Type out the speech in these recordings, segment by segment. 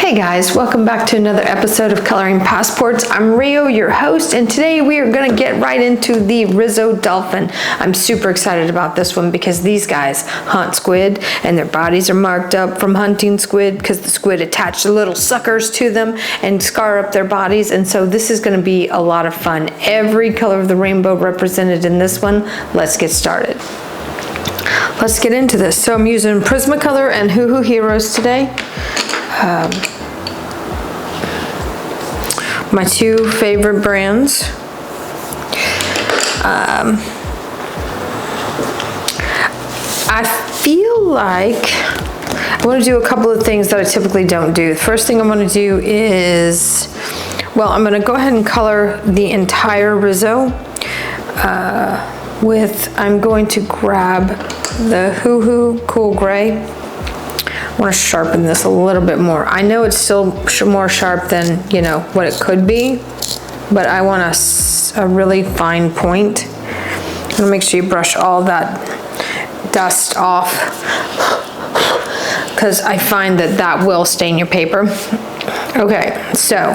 Hey guys, welcome back to another episode of Coloring Passports. I'm Rio, your host, and today we are going to get right into the Risso Dolphin. I'm super excited about this one because these guys hunt squid and their bodies are marked up from hunting squid because the squid attach the little suckers to them and scar up their bodies, and so this is going to be a lot of fun. Every color of the rainbow represented in this one. Let's get started. Let's get into this. So I'm using Prismacolor and Hoo Heroes today. My two favorite brands. I feel like I want to do a couple of things that I typically don't do. The first thing I'm going to do is, well, I'm going to go ahead and color the entire Risso I'm going to grab the Hoo Cool Gray. I want to sharpen this a little bit more. I know it's still more sharp than, you know, what it could be, but I want a really fine point. I'm going to make sure you brush all that dust off because I find that that will stain your paper. Okay, so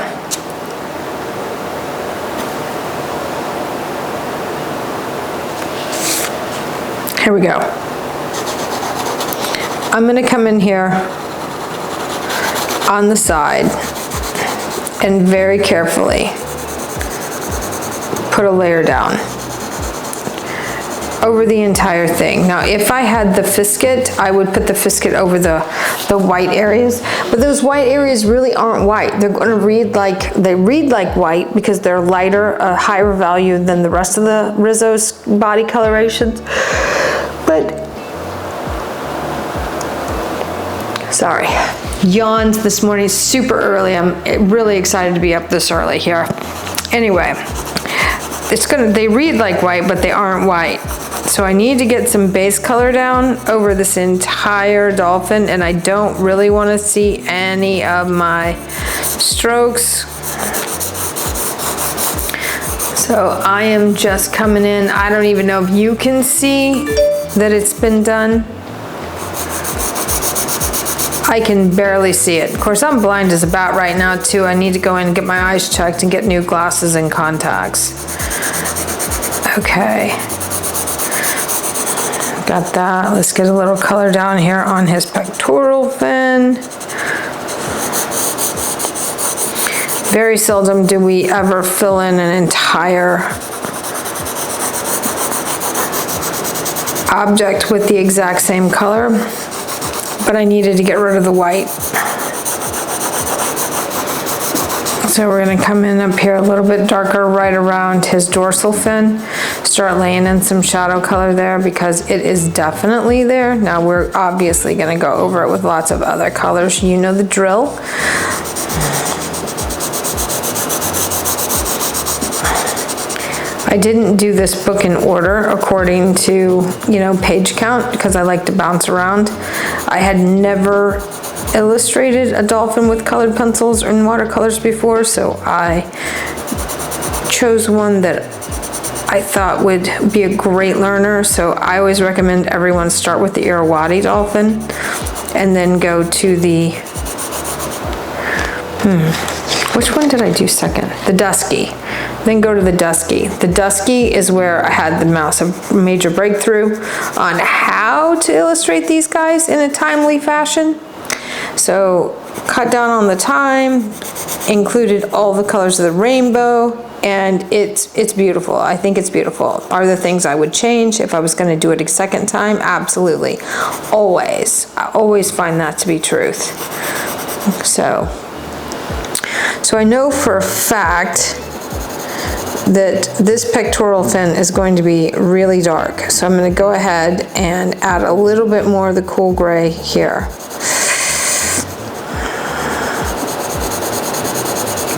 here we go. I'm going to come in here on the side and very carefully put a layer down over the entire thing. Now, if I had the Fisket, I would put the Fisket over the white areas, but those white areas really aren't white. They're going to read like, they read like white because they're lighter, a higher value than the rest of the Risso's body colorations. But sorry, yawned this morning super early. I'm really excited to be up this early here. Anyway, they read like white, but they aren't white. So I need to get some base color down over this entire dolphin, and I don't really want to see any of my strokes. So I am just coming in. I don't even know if you can see that it's been done. I can barely see it. Of course, I'm blind as a bat right now too. I need to go in and get my eyes checked and get new glasses and contacts. Okay. Got that. Let's get a little color down here on his pectoral fin. Very seldom do we ever fill in an entire object with the exact same color. But I needed to get rid of the white. So we're going to come in up here a little bit darker right around his dorsal fin. Start laying in some shadow color there because it is definitely there. Now we're obviously going to go over it with lots of other colors. You know the drill. I didn't do this book in order according to, you know, page count because I like to bounce around. I had never illustrated a dolphin with colored pencils and watercolors before, so I chose one that I thought would be a great learner. So I always recommend everyone start with the Irrawaddy dolphin and then go to the, which one did I do second? The Dusky. Then go to the Dusky. The Dusky is where I had the major breakthrough on how to illustrate these guys in a timely fashion. So cut down on the time, included all the colors of the rainbow, and it's beautiful. I think it's beautiful. Are there things I would change if I was going to do it a second time? Absolutely. Always. I always find that to be truth. So I know for a fact that this pectoral fin is going to be really dark. So I'm going to go ahead and add a little bit more of the cool gray here.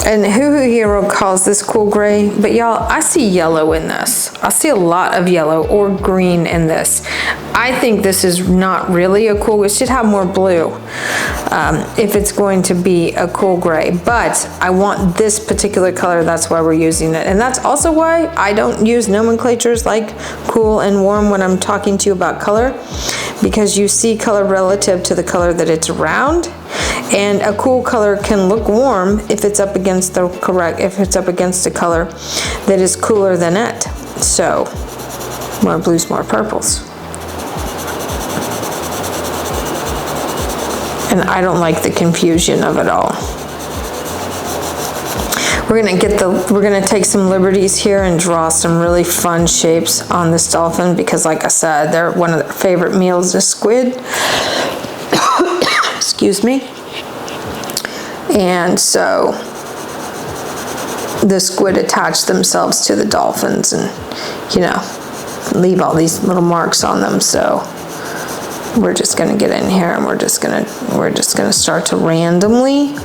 And Hoo Hero calls this cool gray, but y'all, I see yellow in this. I see a lot of yellow or green in this. I think this is not really a cool, it should have more blue if it's going to be a cool gray, but I want this particular color, that's why we're using it. And that's also why I don't use nomenclatures like cool and warm when I'm talking to you about color, because you see color relative to the color that it's around, And a cool color can look warm if it's up against the a color that is cooler than it. So, more blues, more purples. And I don't like the confusion of it all. We're gonna take some liberties here and draw some really fun shapes on this dolphin because, like I said, one of their favorite meals is squid. Excuse me. And so the squid attach themselves to the dolphins and, you know, leave all these little marks on them. So we're just gonna get in here and we're just gonna start to randomly.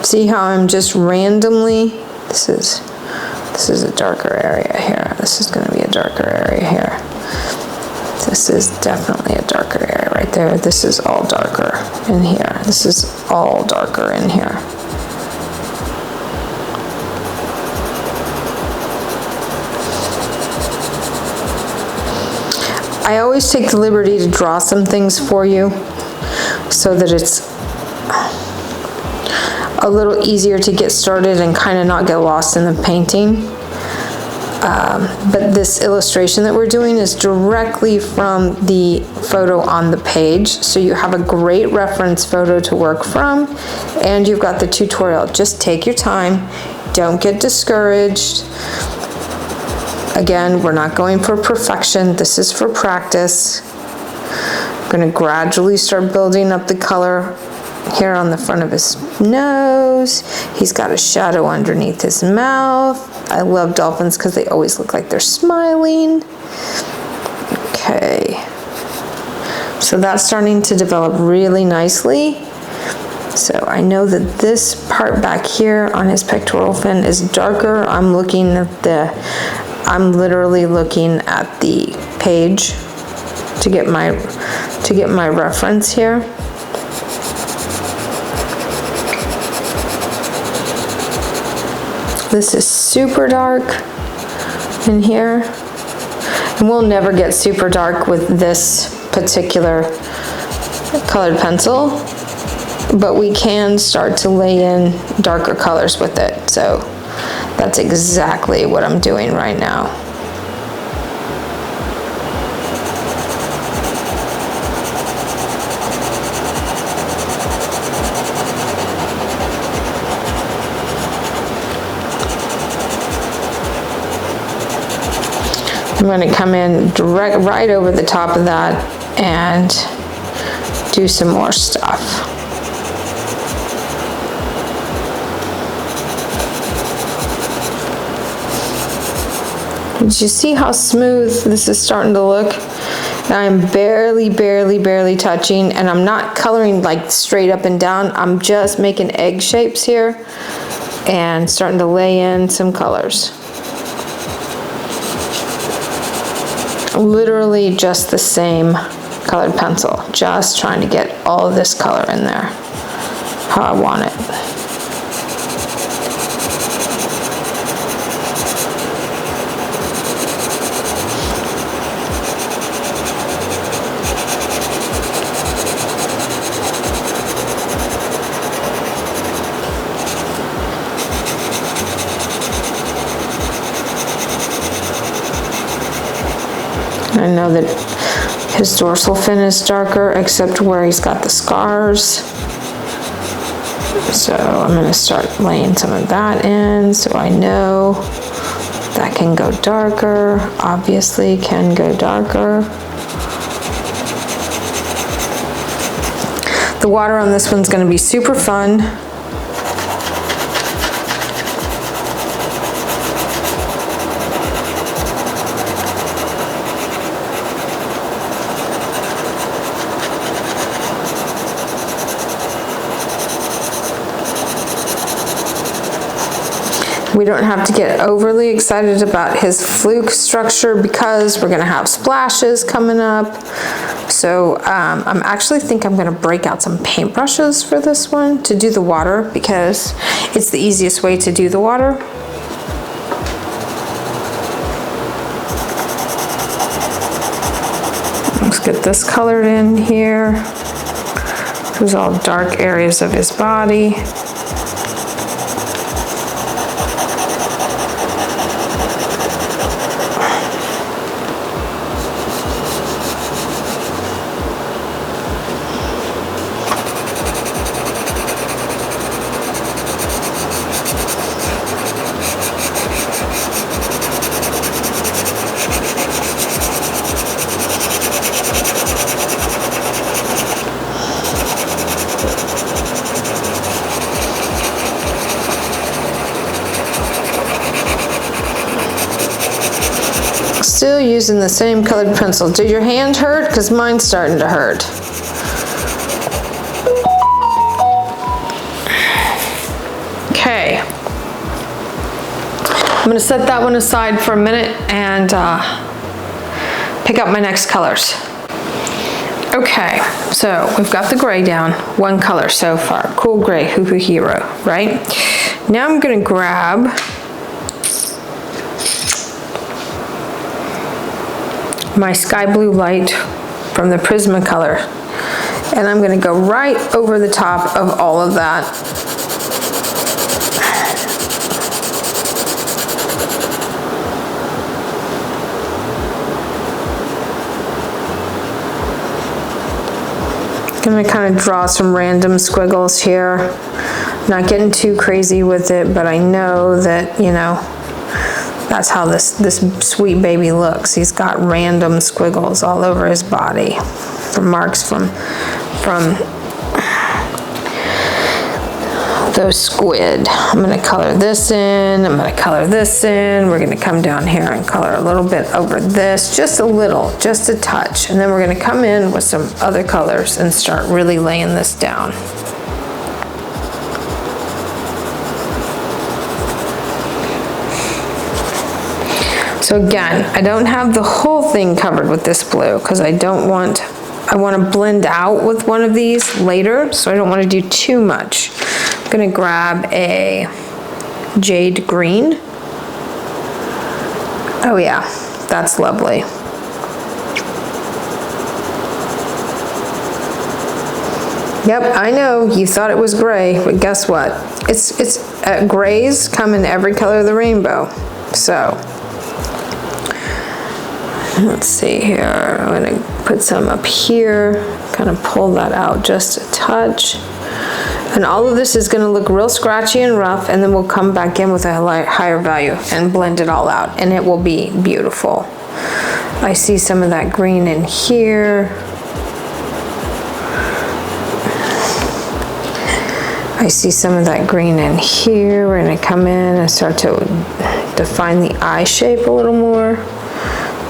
See how I'm just randomly, this is a darker area here. This is gonna be a darker area here. This is definitely a darker area right there. This is all darker in here. This is all darker in here. I always take the liberty to draw some things for you so that it's a little easier to get started and kind of not get lost in the painting. But this illustration that we're doing is directly from the photo on the page, so you have a great reference photo to work from, and you've got the tutorial. Just take your time, don't get discouraged. Again, we're not going for perfection, this is for practice. I'm gonna gradually start building up the color here on the front of his nose. He's got a shadow underneath his mouth. I love dolphins because they always look like they're smiling. Okay. So that's starting to develop really nicely. So I know that this part back here on his pectoral fin is darker. I'm literally looking at the page to get my reference here. This is super dark in here. And we'll never get super dark with this particular colored pencil, but we can start to lay in darker colors with it. So that's exactly what I'm doing right now. I'm going to come in right over the top of that and do some more stuff. Did you see how smooth this is starting to look? I'm barely touching, and I'm not coloring like straight up and down. I'm just making egg shapes here and starting to lay in some colors. Literally just the same colored pencil, just trying to get all of this color in there how I want it. I know that his dorsal fin is darker except where he's got the scars. So I'm going to start laying some of that in so I know that can go darker, obviously can go darker. The water on this one's going to be super fun. We don't have to get overly excited about his fluke structure because we're gonna have splashes coming up. So I'm actually think I'm gonna break out some paintbrushes for this one to do the water because it's the easiest way to do the water. Let's get this colored in here. This is all dark areas of his body. Still using the same colored pencil. Did your hand hurt? Because mine's starting to hurt. Okay. I'm going to set that one aside for a minute and pick up my next colors. Okay, so we've got the gray down, one color so far. Cool gray, Hoo Hoo Hero, right? Now I'm going to grab my sky blue light from the Prismacolor, and I'm going to go right over the top of all of that. Going to kind of draw some random squiggles here. Not getting too crazy with it, but I know that, you know, that's how this sweet baby looks. He's got random squiggles all over his body from marks from those squid. I'm going to color this in. I'm going to color this in. We're going to come down here and color a little bit over this, just a little, just a touch. And then we're going to come in with some other colors and start really laying this down. So again, I don't have the whole thing covered with this blue because I want to blend out with one of these later, so I don't want to do too much. I'm going to grab a jade green. Oh yeah, that's lovely. Yep, I know you thought it was gray, but guess what? It's grays come in every color of the rainbow. So let's see here, I'm going to put some up here, kind of pull that out just a touch. And all of this is going to look real scratchy and rough, and then we'll come back in with a higher value and blend it all out, and it will be beautiful. I see some of that green in here. I see some of that green in here. We're going to come in and start to define the eye shape a little more.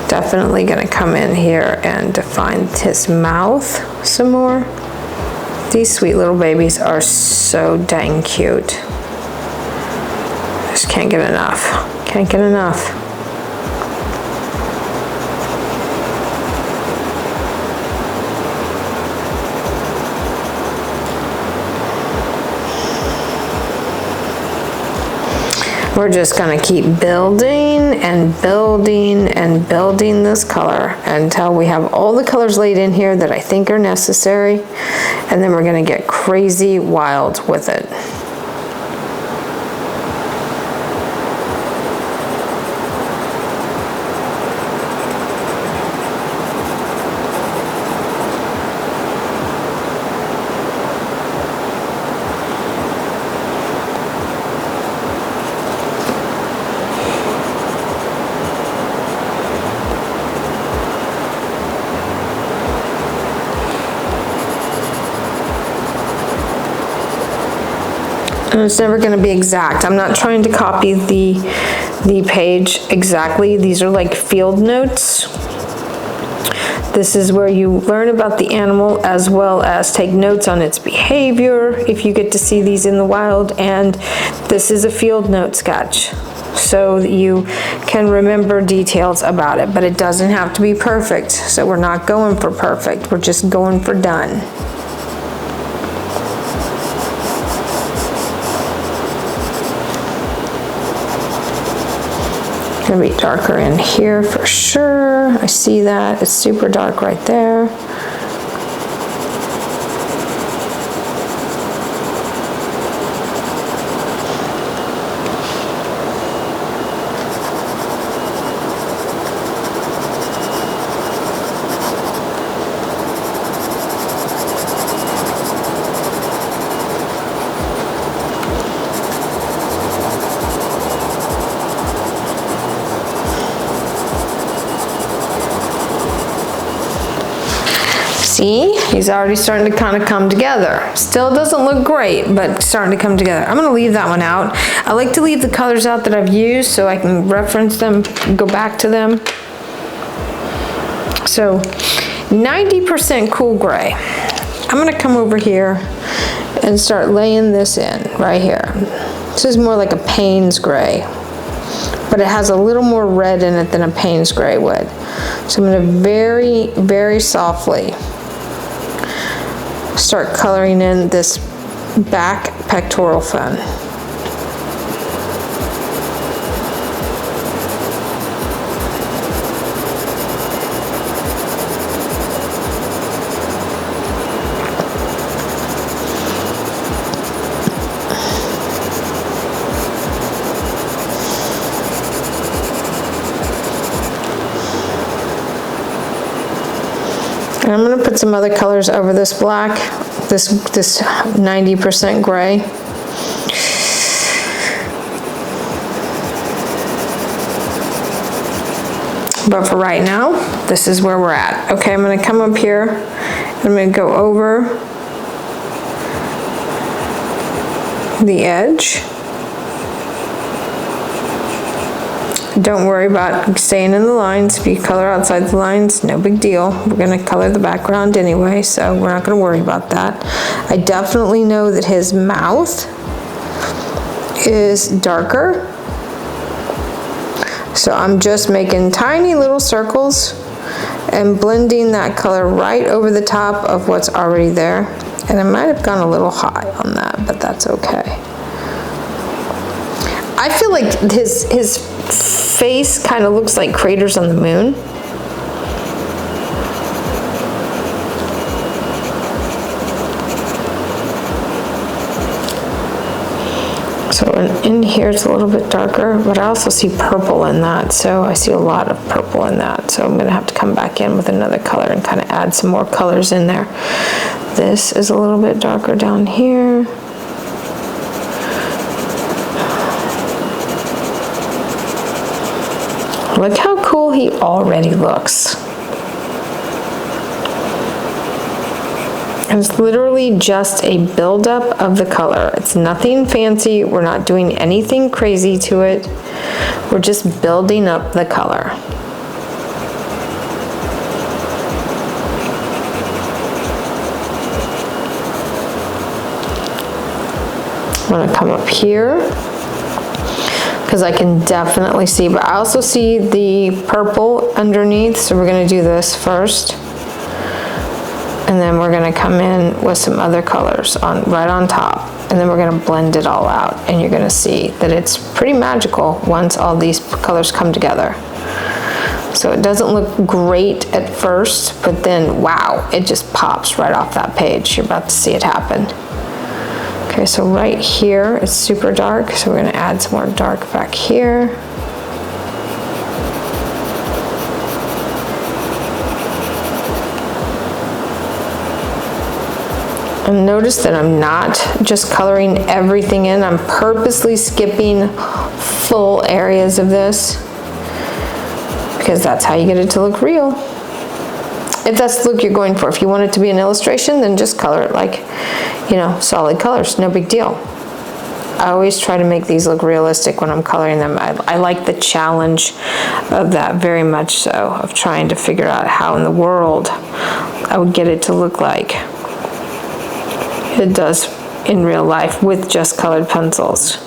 Definitely going to come in here and define his mouth some more. These sweet little babies are so dang cute. Just can't get enough. Can't get enough. We're just going to keep building and building and building this color until we have all the colors laid in here that I think are necessary, and then we're going to get crazy wild with it. And it's never going to be exact. I'm not trying to copy the page exactly. These are like field notes. This is where you learn about the animal as well as take notes on its behavior if you get to see these in the wild. And this is a field note sketch so that you can remember details about it, but it doesn't have to be perfect. So we're not going for perfect. We're just going for done. Gonna be darker in here for sure. I see that. It's super dark right there. See, he's already starting to kind of come together. Still doesn't look great, but starting to come together. I'm gonna leave that one out. I like to leave the colors out that I've used so I can reference them, go back to them. So 90% cool gray. I'm gonna come over here and start laying this in right here. This is more like a Payne's gray, but it has a little more red in it than a Payne's gray would. So I'm gonna very, very softly start coloring in this back pectoral fin. And I'm going to put some other colors over this black, this 90% gray. But for right now, this is where we're at. Okay, I'm going to come up here, and I'm going to go over the edge. Don't worry about staying in the lines. If you color outside the lines, no big deal. We're gonna color the background anyway, so we're not gonna worry about that. I definitely know that his mouth is darker. So I'm just making tiny little circles and blending that color right over the top of what's already there. And I might have gone a little high on that, but that's okay. I feel like his face kind of looks like craters on the moon. So in here it's a little bit darker, but I also see purple in that, so I see a lot of purple in that. So I'm gonna have to come back in with another color and kind of add some more colors in there. This is a little bit darker down here. Look how cool he already looks. It's literally just a buildup of the color. It's nothing fancy. We're not doing anything crazy to it. We're just building up the color. I'm gonna come up here, because I can definitely see, but I also see the purple underneath, so we're gonna do this first. And then we're gonna come in with some other colors right on top, and then we're gonna blend it all out, and you're gonna see that it's pretty magical once all these colors come together. So it doesn't look great at first, but then wow, it just pops right off that page. You're about to see it happen. Okay, so right here it's super dark, so we're gonna add some more dark back here. And notice that I'm not just coloring everything in, I'm purposely skipping full areas of this, because that's how you get it to look real. If that's the look you're going for. If you want it to be an illustration, then just color it like, you know, solid colors, no big deal. I always try to make these look realistic when I'm coloring them. I like the challenge of that very much so, of trying to figure out how in the world I would get it to look like it does in real life with just colored pencils.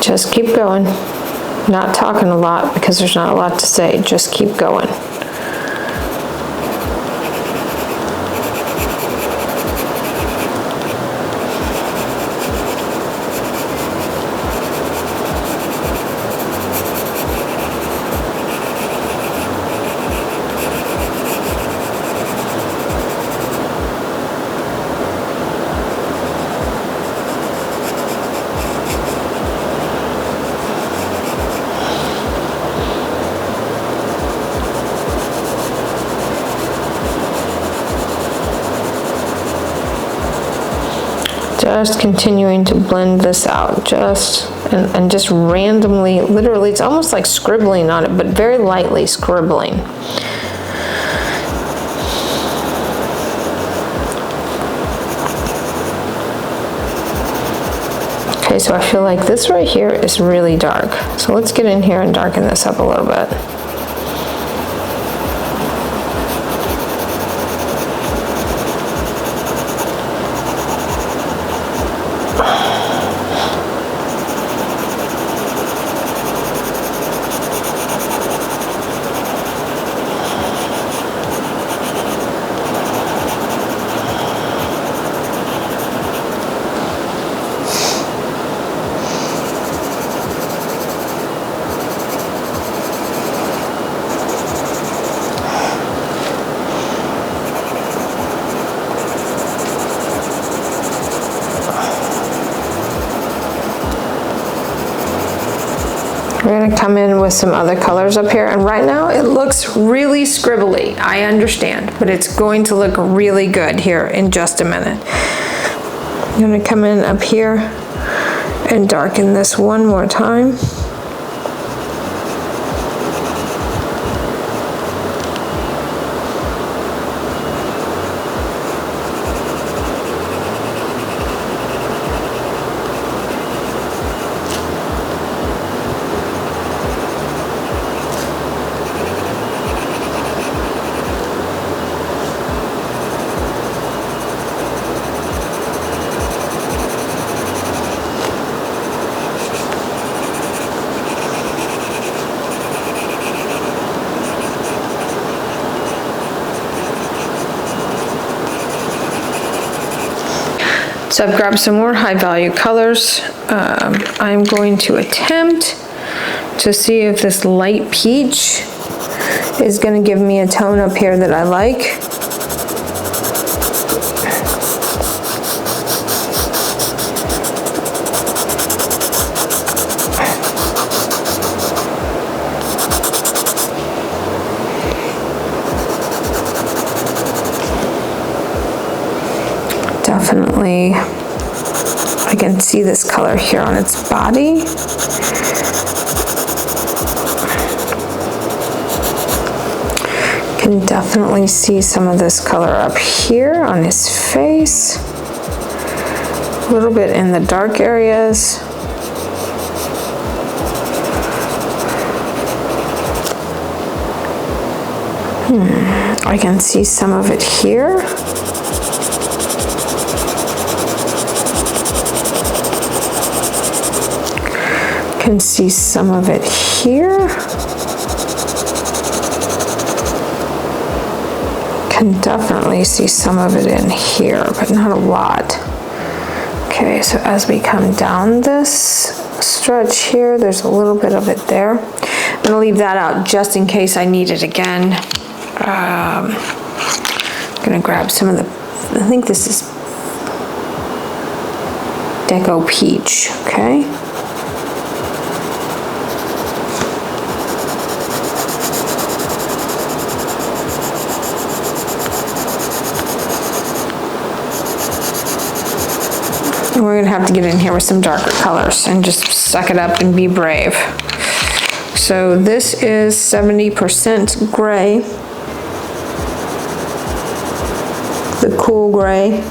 Just keep going. Not talking a lot because there's not a lot to say. Just keep going. Just continuing to blend this out, just randomly, literally, it's almost like scribbling on it, but very lightly scribbling. Okay, so I feel like this right here is really dark. So let's get in here and darken this up a little bit. We're gonna come in with some other colors up here, and right now it looks really scribbly. I understand, but it's going to look really good here in just a minute. I'm gonna come in up here and darken this one more time. So I've grabbed some more high value colors. I'm going to attempt to see if this light peach is going to give me a tone up here that I like. Definitely, I can see this color here on its body. Can definitely see some of this color up here on his face. A little bit in the dark areas. I can see some of it here. Can see some of it here. Can definitely see some of it in here, but not a lot. Okay, so as we come down this stretch here, there's a little bit of it there. I'm gonna leave that out just in case I need it again. I'm gonna grab some of the, I think this is Deco Peach, okay? And we're gonna have to get in here with some darker colors and just suck it up and be brave. So this is 70% gray. The cool gray.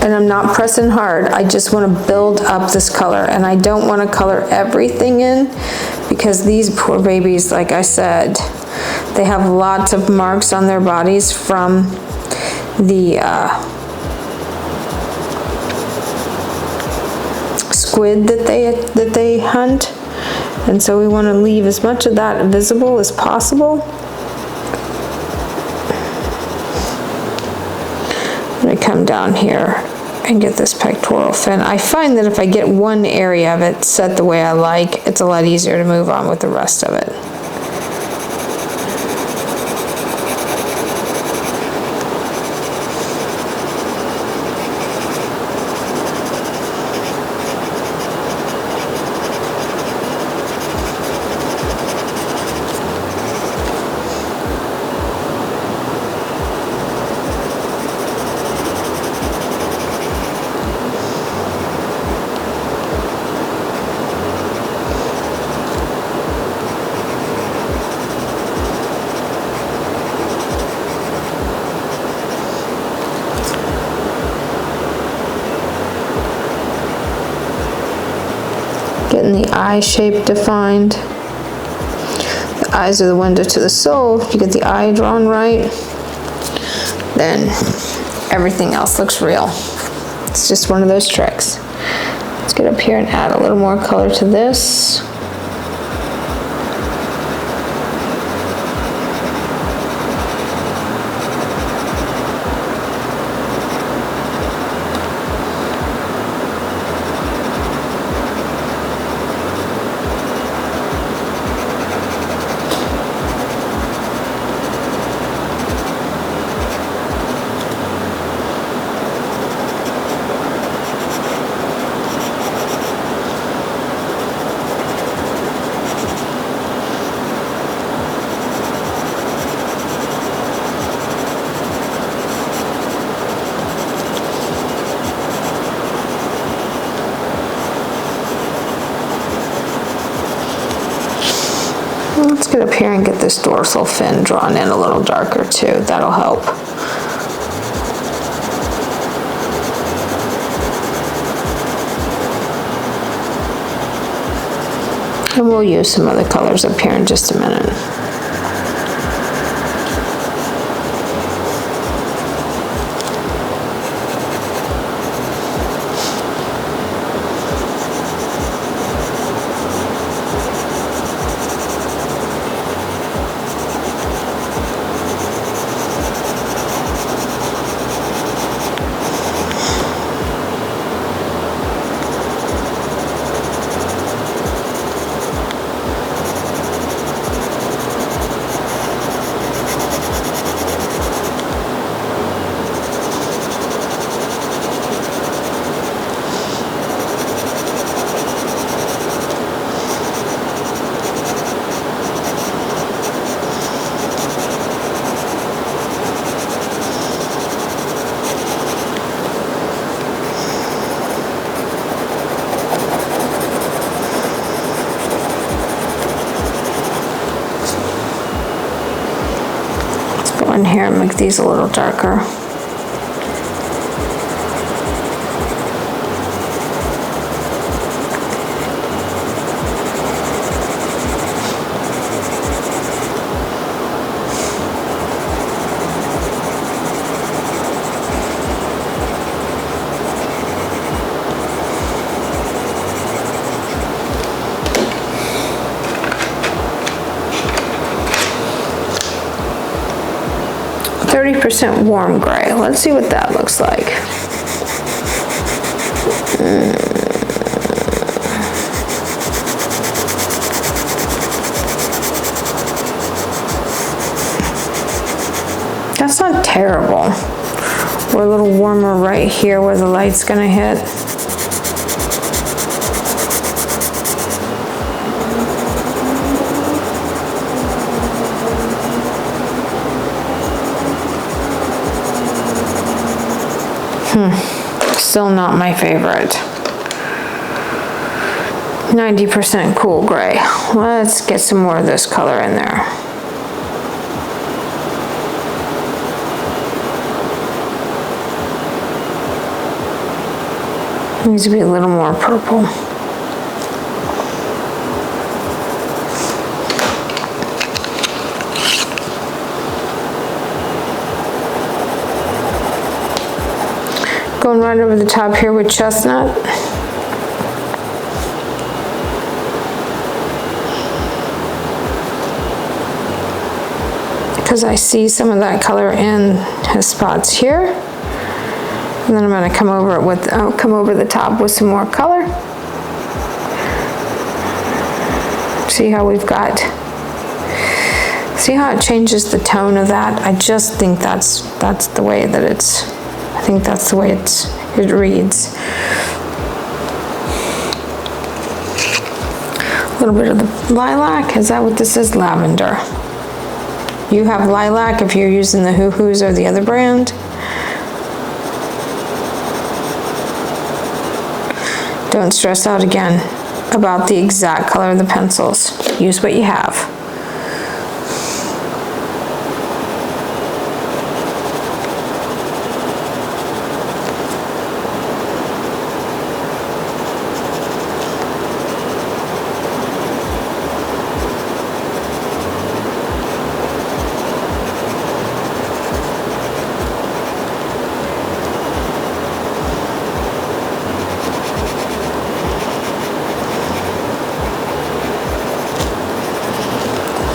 And I'm not pressing hard. I just want to build up this color, and I don't want to color everything in because these poor babies, like I said, they have lots of marks on their bodies from the squid that they hunt. And so we want to leave as much of that visible as possible. I'm going to come down here and get this pectoral fin. I find that if I get one area of it set the way I like, it's a lot easier to move on with the rest of it. Getting the eye shape defined. The eyes are the window to the soul. If you get the eye drawn right, then everything else looks real. It's just one of those tricks. Let's get up here and add a little more color to this. Let's get up here and get this dorsal fin drawn in a little darker too. That'll help. And we'll use some other colors up here in just a minute. In here and make these a little darker. %, warm gray. Let's see what that looks like. That's not terrible. We're a little warmer right here where the light's gonna hit. Still not my favorite. 90% cool gray. Let's get some more of this color in there. Needs to be a little more purple. Going right over the top here with chestnut. because I see some of that color in his spots here. And then I'm going to come over the top with some more color. See how we've got, see how it changes the tone of that? I just think that's the way that it's, I think that's the way it reads. A little bit of the lilac, is that what this is? Lavender. You have lilac if you're using the Hoo Hoos or the other brand. Don't stress out again about the exact color of the pencils. Use what you have.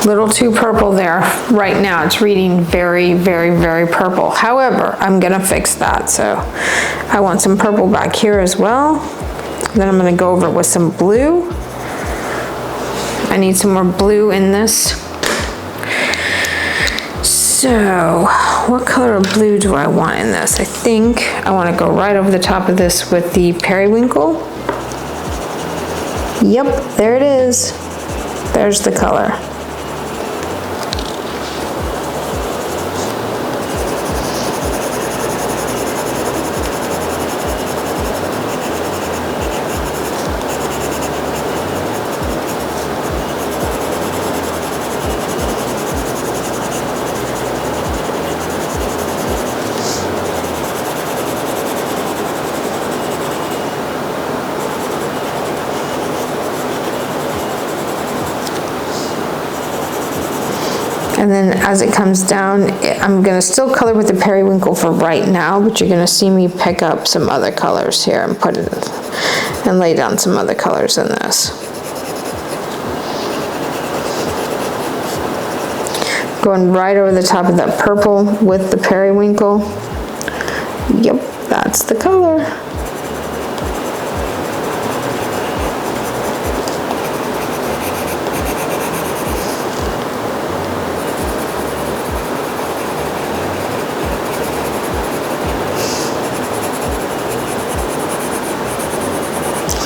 Little too purple there. Right now it's reading very, very, very purple. However, I'm gonna fix that. So I want some purple back here as well. Then I'm gonna go over it with some blue. I need some more blue in this. So what color of blue do I want in this? I think I want to go right over the top of this with the periwinkle. Yep, there it is. There's the color. And then as it comes down, I'm gonna still color with the periwinkle for right now, but you're gonna see me pick up some other colors here and put it, and lay down some other colors in this. Going right over the top of that purple with the periwinkle. Yep, that's the color.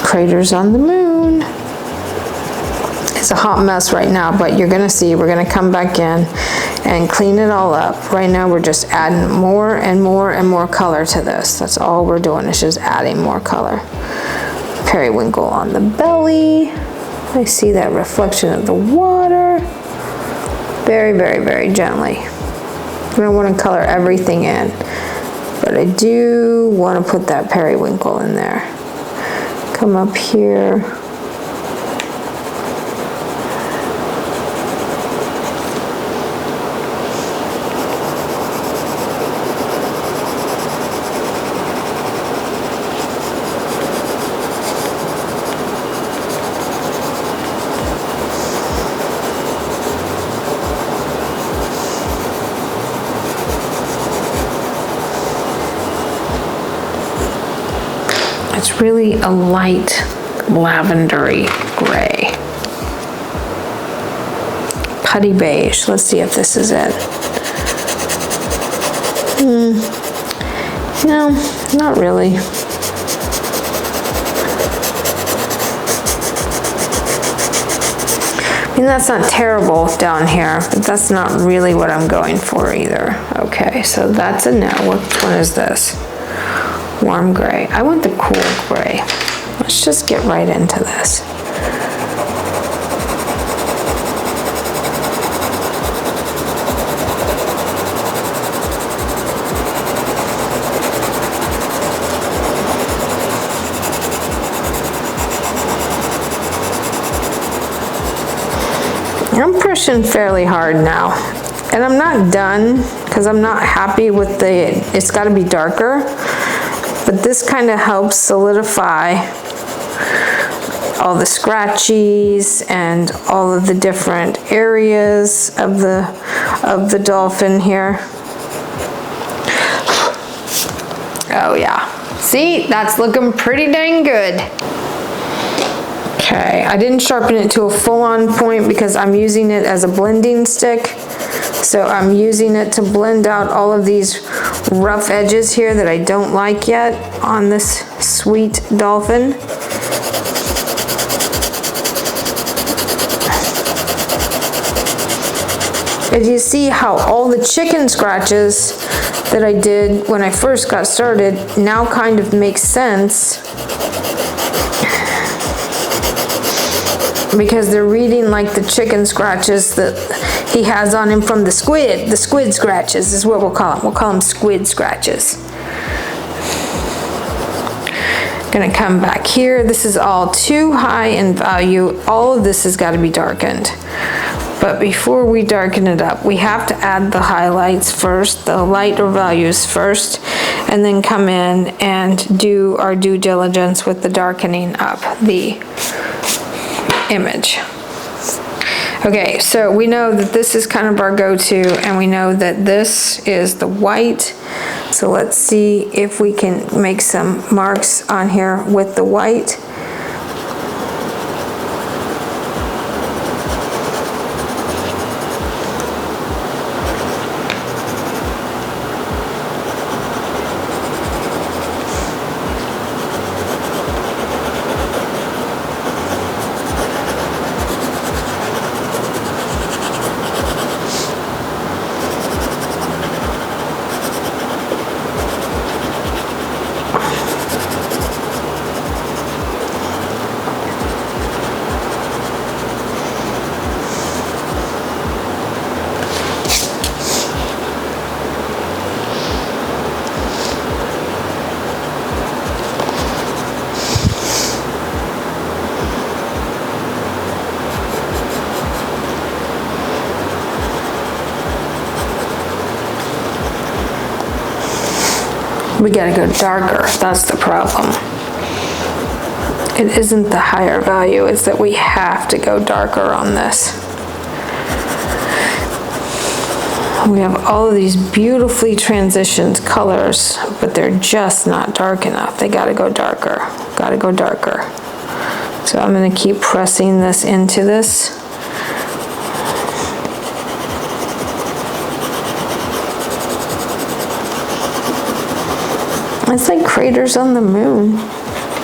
Craters on the moon. It's a hot mess right now, but you're gonna see, we're gonna come back in and clean it all up. Right now we're just adding more and more and more color to this. That's all we're doing, is just adding more color. Periwinkle on the belly. I see that reflection of the water. Very, very, very gently. I don't want to color everything in, but I do want to put that periwinkle in there. Come up here. It's really a light lavendery gray. Putty beige. Let's see if this is it. No, not really. I mean, that's not terrible down here, but that's not really what I'm going for either. Okay, so that's a no. Which one is this? Warm gray. I want the cool gray. Let's just get right into this. I'm pushing fairly hard now, and I'm not done because I'm not happy with it's got to be darker. But this kind of helps solidify all the scratchies and all of the different areas of the dolphin here. Oh yeah, see, that's looking pretty dang good. Okay, I didn't sharpen it to a full-on point because I'm using it as a blending stick. So I'm using it to blend out all of these rough edges here that I don't like yet on this sweet dolphin. As you see how all the chicken scratches that I did when I first got started now kind of make sense, because they're reading like the chicken scratches that he has on him from the squid. The squid scratches is what we'll call them. We'll call them squid scratches. Gonna come back here. This is all too high in value. All of this has got to be darkened. But before we darken it up, we have to add the highlights first, the lighter values first, and then come in and do our due diligence with the darkening up the image. Okay, so we know that this is kind of our go-to, and we know that this is the white. So let's see if we can make some marks on here with the white. We gotta go darker, that's the problem. It isn't the higher value, it's that we have to go darker on this. We have all of these beautifully transitioned colors, but they're just not dark enough. They gotta go darker, gotta go darker. So I'm gonna keep pressing this into this. It's like craters on the moon.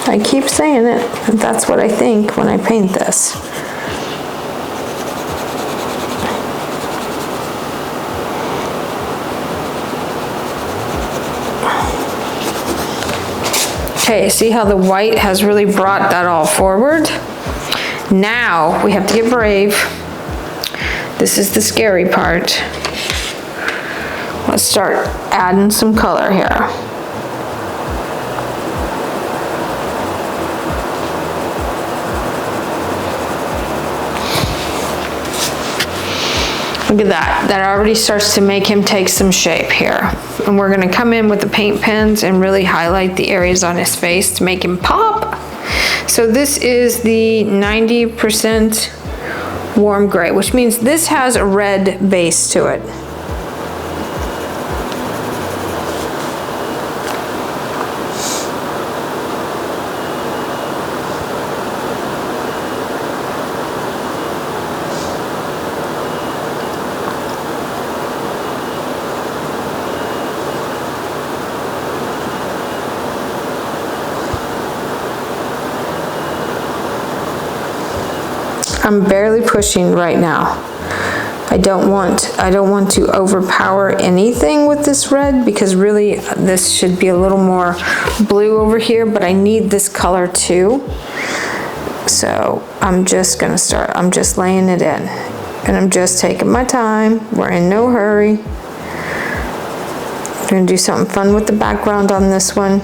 I keep saying it, but that's what I think when I paint this. Okay, see how the white has really brought that all forward? Now we have to get brave. This is the scary part. Let's start adding some color here. Look at that, that already starts to make him take some shape here. And we're gonna come in with the paint pens and really highlight the areas on his face to make him pop. So this is the 90% warm gray, which means this has a red base to it. I'm barely pushing right now. I don't want to overpower anything with this red, because really this should be a little more blue over here, but I need this color too. So I'm just gonna start, I'm just laying it in, and I'm just taking my time. We're in no hurry. I'm gonna do something fun with the background on this one.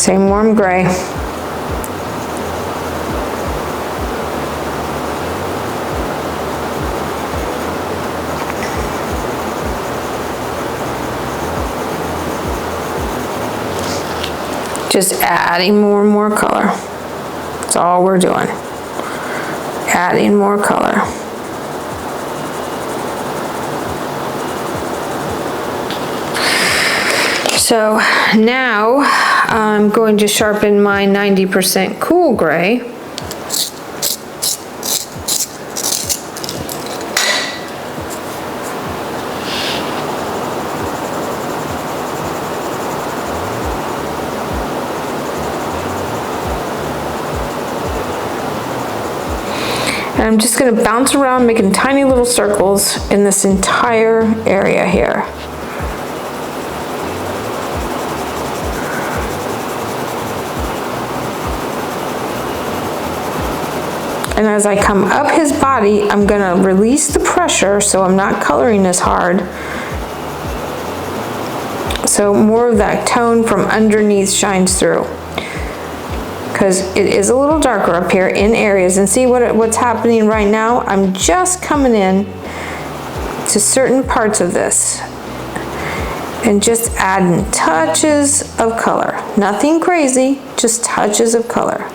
Same warm gray. Just adding more and more color. That's all we're doing. Adding more color. So now I'm going to sharpen my 90% cool gray. And I'm just going to bounce around, making tiny little circles in this entire area here. And as I come up his body, I'm going to release the pressure so I'm not coloring as hard. So more of that tone from underneath shines through. Because it is a little darker up here in areas. And see what's happening right now? I'm just coming in to certain parts of this and just adding touches of color. Nothing crazy, just touches of color.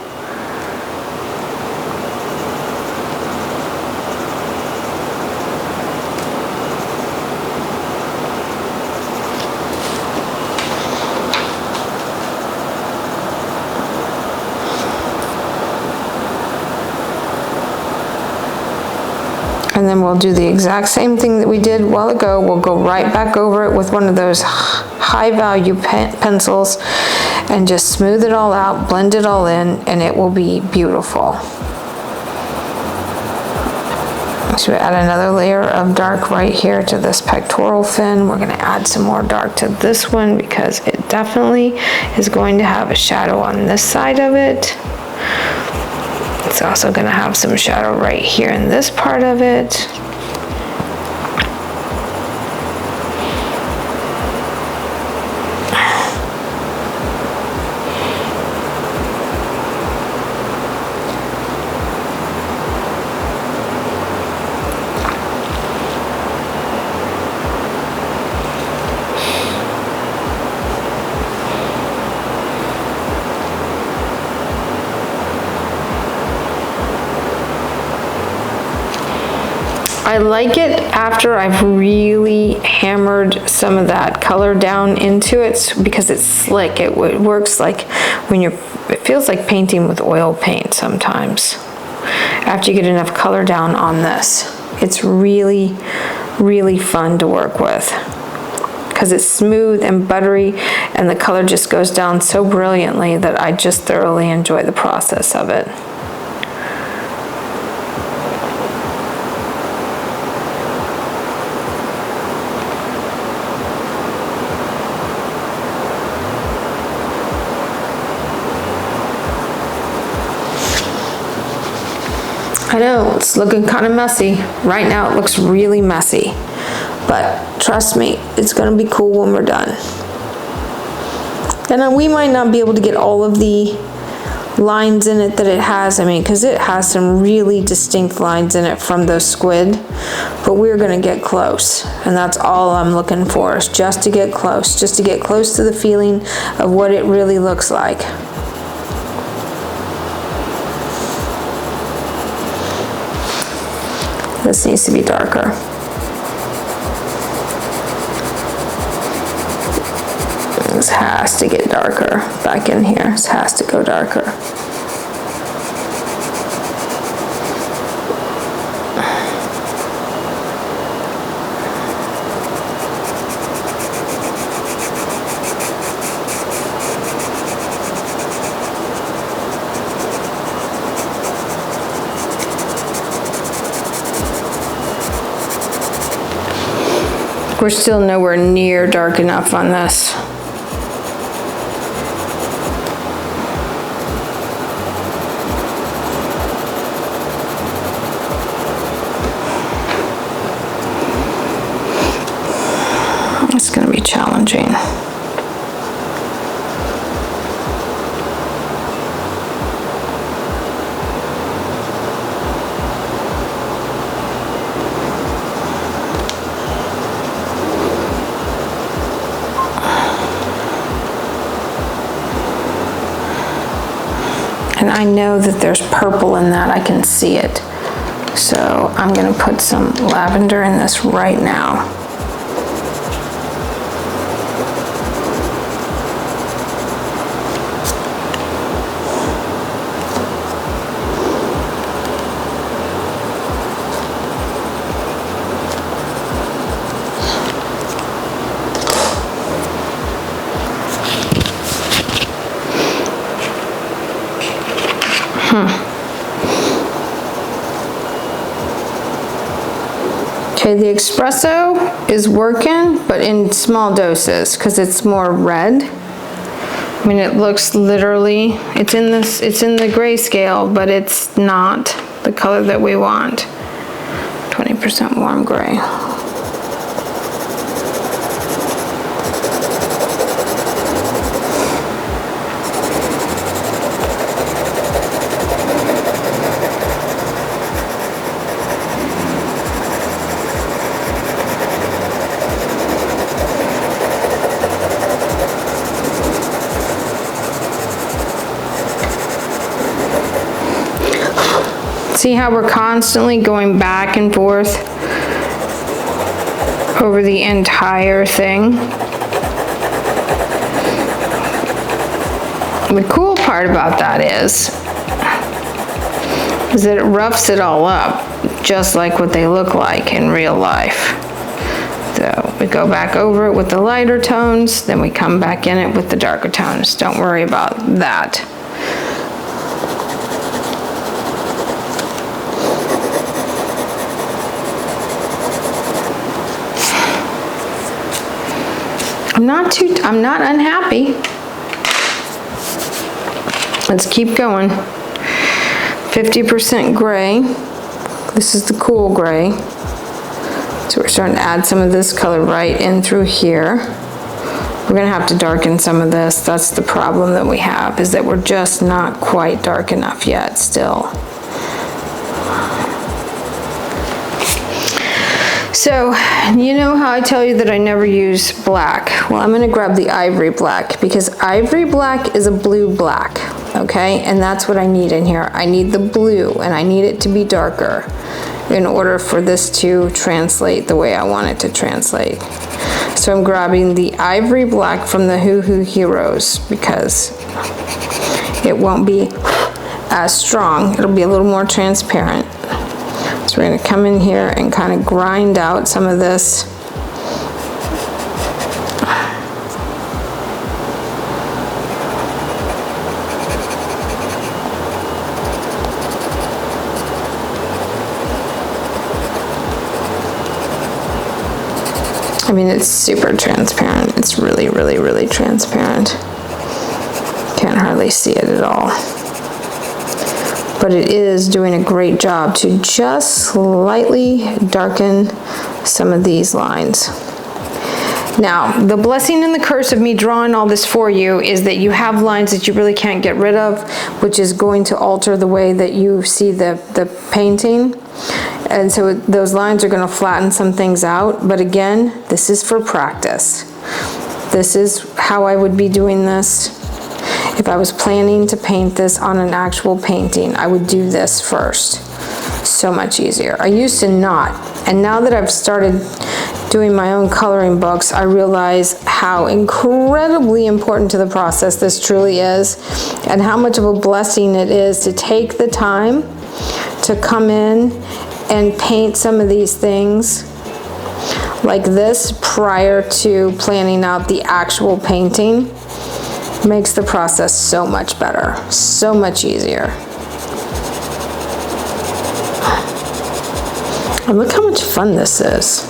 And then we'll do the exact same thing that we did a while ago. We'll go right back over it with one of those high value pencils and just smooth it all out, blend it all in, and it will be beautiful. So we add another layer of dark right here to this pectoral fin. We're gonna add some more dark to this one because it definitely is going to have a shadow on this side of it. It's also going to have some shadow right here in this part of it. I like it after I've really hammered some of that color down into it because it's slick. It works like when it feels like painting with oil paint sometimes. After you get enough color down on this, it's really, really fun to work with because it's smooth and buttery and the color just goes down so brilliantly that I just thoroughly enjoy the process of it. I know, it's looking kind of messy. Right now it looks really messy, but trust me, it's gonna be cool when we're done. And we might not be able to get all of the lines in it that it has, because it has some really distinct lines in it from those squid, but we're gonna get close. And that's all I'm looking for, is just to get close to the feeling of what it really looks like. This needs to be darker. This has to get darker back in here. This has to go darker. We're still nowhere near dark enough on this. It's going to be challenging. And I know that there's purple in that, I can see it. So I'm gonna put some lavender in this right now. Okay, the espresso is working, but in small doses because it's more red. I mean, it looks literally, it's in the grayscale, but it's not the color that we want. 20% warm gray. See how we're constantly going back and forth over the entire thing? The cool part about that is that it roughs it all up, just like what they look like in real life. So we go back over it with the lighter tones, then we come back in it with the darker tones. Don't worry about that. I'm not unhappy. Let's keep going. 50% gray. This is the cool gray. So we're starting to add some of this color right in through here. We're gonna have to darken some of this. That's the problem that we have, is that we're just not quite dark enough yet still. So, you know how I tell you that I never use black? Well, I'm gonna grab the ivory black, because ivory black is a blue black, okay? And that's what I need in here. I need the blue, and I need it to be darker in order for this to translate the way I want it to translate. So I'm grabbing the ivory black from the Hoo Hoo Heroes, because it won't be as strong. It'll be a little more transparent. So we're going to come in here and kind of grind out some of this. I mean, it's super transparent. It's really, really, really transparent. Can't hardly see it at all. But it is doing a great job to just slightly darken some of these lines. Now, the blessing and the curse of me drawing all this for you is that you have lines that you really can't get rid of, which is going to alter the way that you see the painting. And so those lines are going to flatten some things out. But again, this is for practice. This is how I would be doing this. If I was planning to paint this on an actual painting, I would do this first. So much easier. I used to not, and now that I've started doing my own coloring books, I realize how incredibly important to the process this truly is, and how much of a blessing it is to take the time to come in and paint some of these things like this prior to planning out the actual painting. Makes the process so much better, so much easier. And look how much fun this is.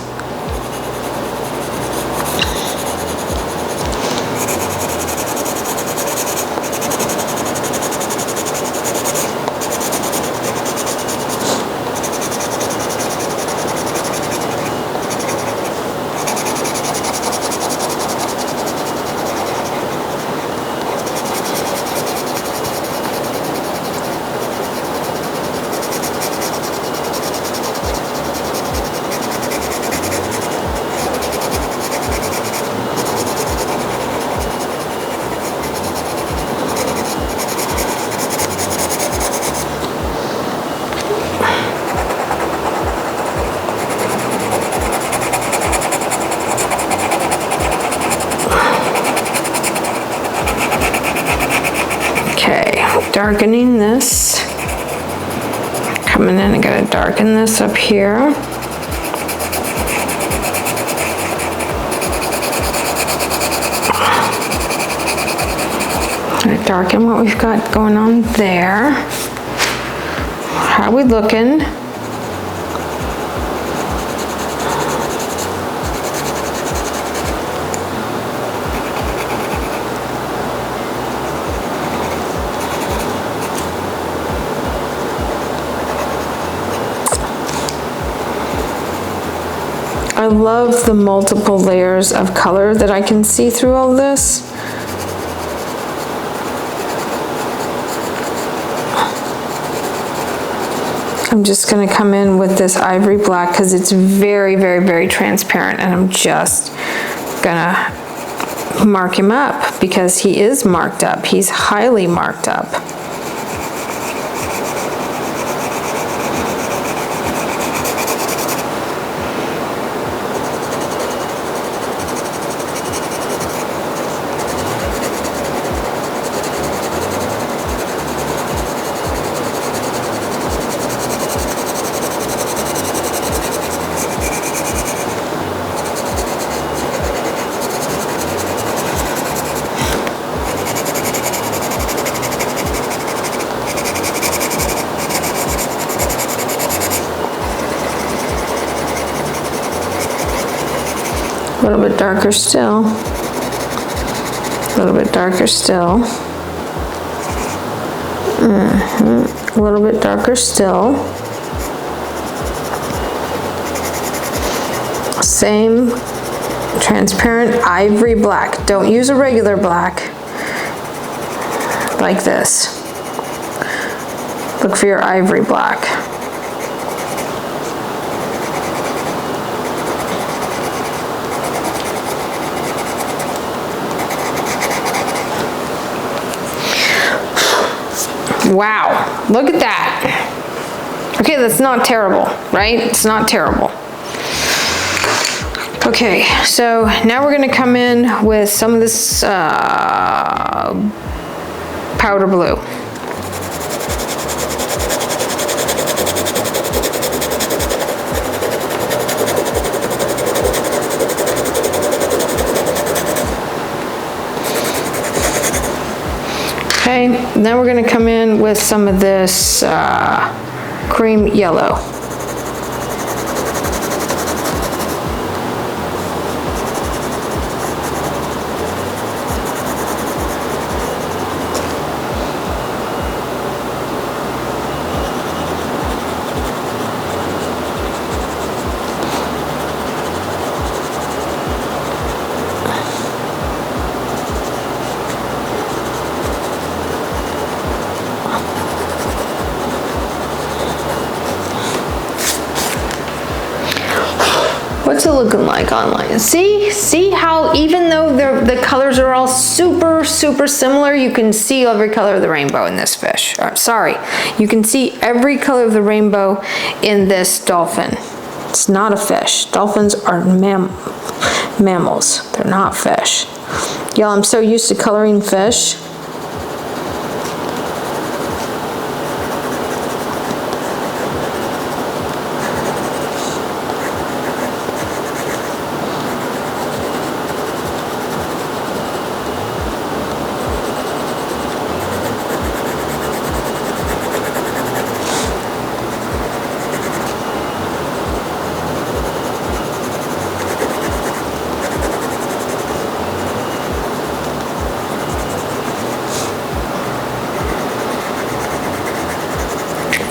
darkening this. Coming in, I gotta darken this up here. Gonna darken what we've got going on there. How are we looking? I love the multiple layers of color that I can see through all this. I'm just gonna come in with this ivory black because it's very, very, very transparent, and I'm just gonna mark him up because he is marked up. He's highly marked up. A little bit darker still. A little bit darker still. A little bit darker still. Same transparent ivory black. Don't use a regular black like this. Look for your ivory black. Wow, look at that. Okay, that's not terrible, right? It's not terrible. Okay, so now we're gonna come in with some of this powder blue. Okay, then we're gonna come in with some of this cream yellow. What's it looking like online? See how even though the colors are all super similar, you can see every color of the rainbow in this fish. Sorry, you can see every color of the rainbow in this dolphin. It's not a fish. Dolphins are mammals. They're not fish. Y'all, I'm so used to coloring fish.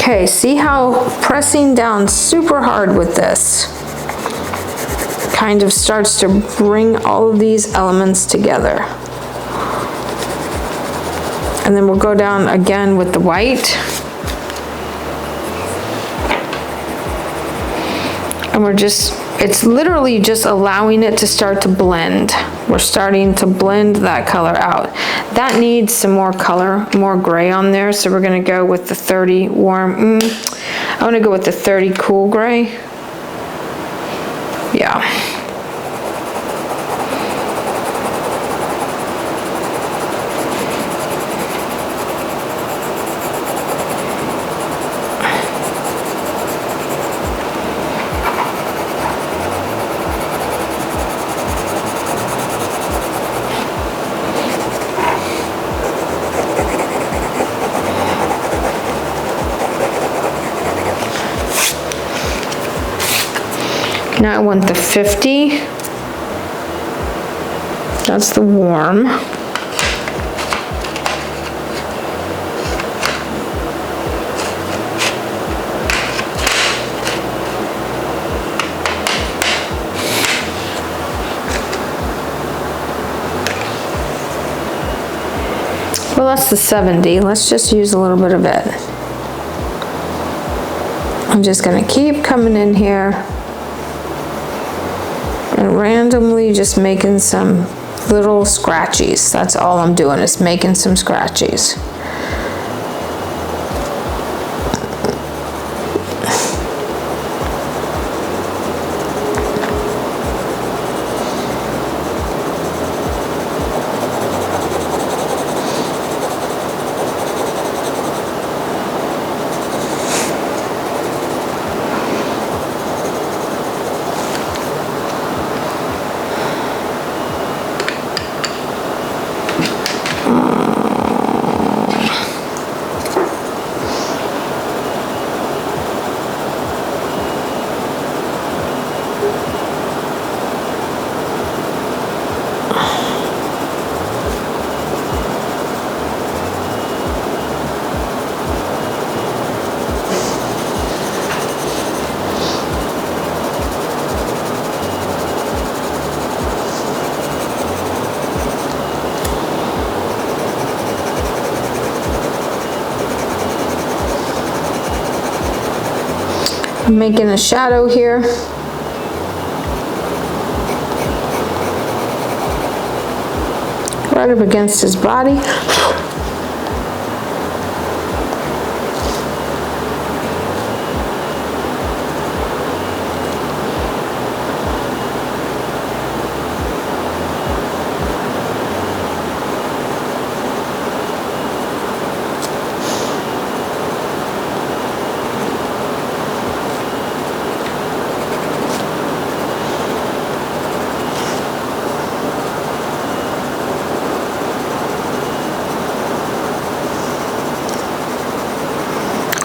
Okay, see how pressing down super hard with this kind of starts to bring all of these elements together. And then we'll go down again with the white. And it's literally just allowing it to start to blend. We're starting to blend that color out. That needs some more color, more gray on there, so we're gonna go with the 30 warm. I wanna go with the 30 cool gray. Yeah. Now I want the 50. That's the warm. Well, that's the 70. Let's just use a little bit of it. I'm just gonna keep coming in here and randomly just making some little scratchies. That's all I'm doing, is making some scratchies. I'm making a shadow here. Right up against his body.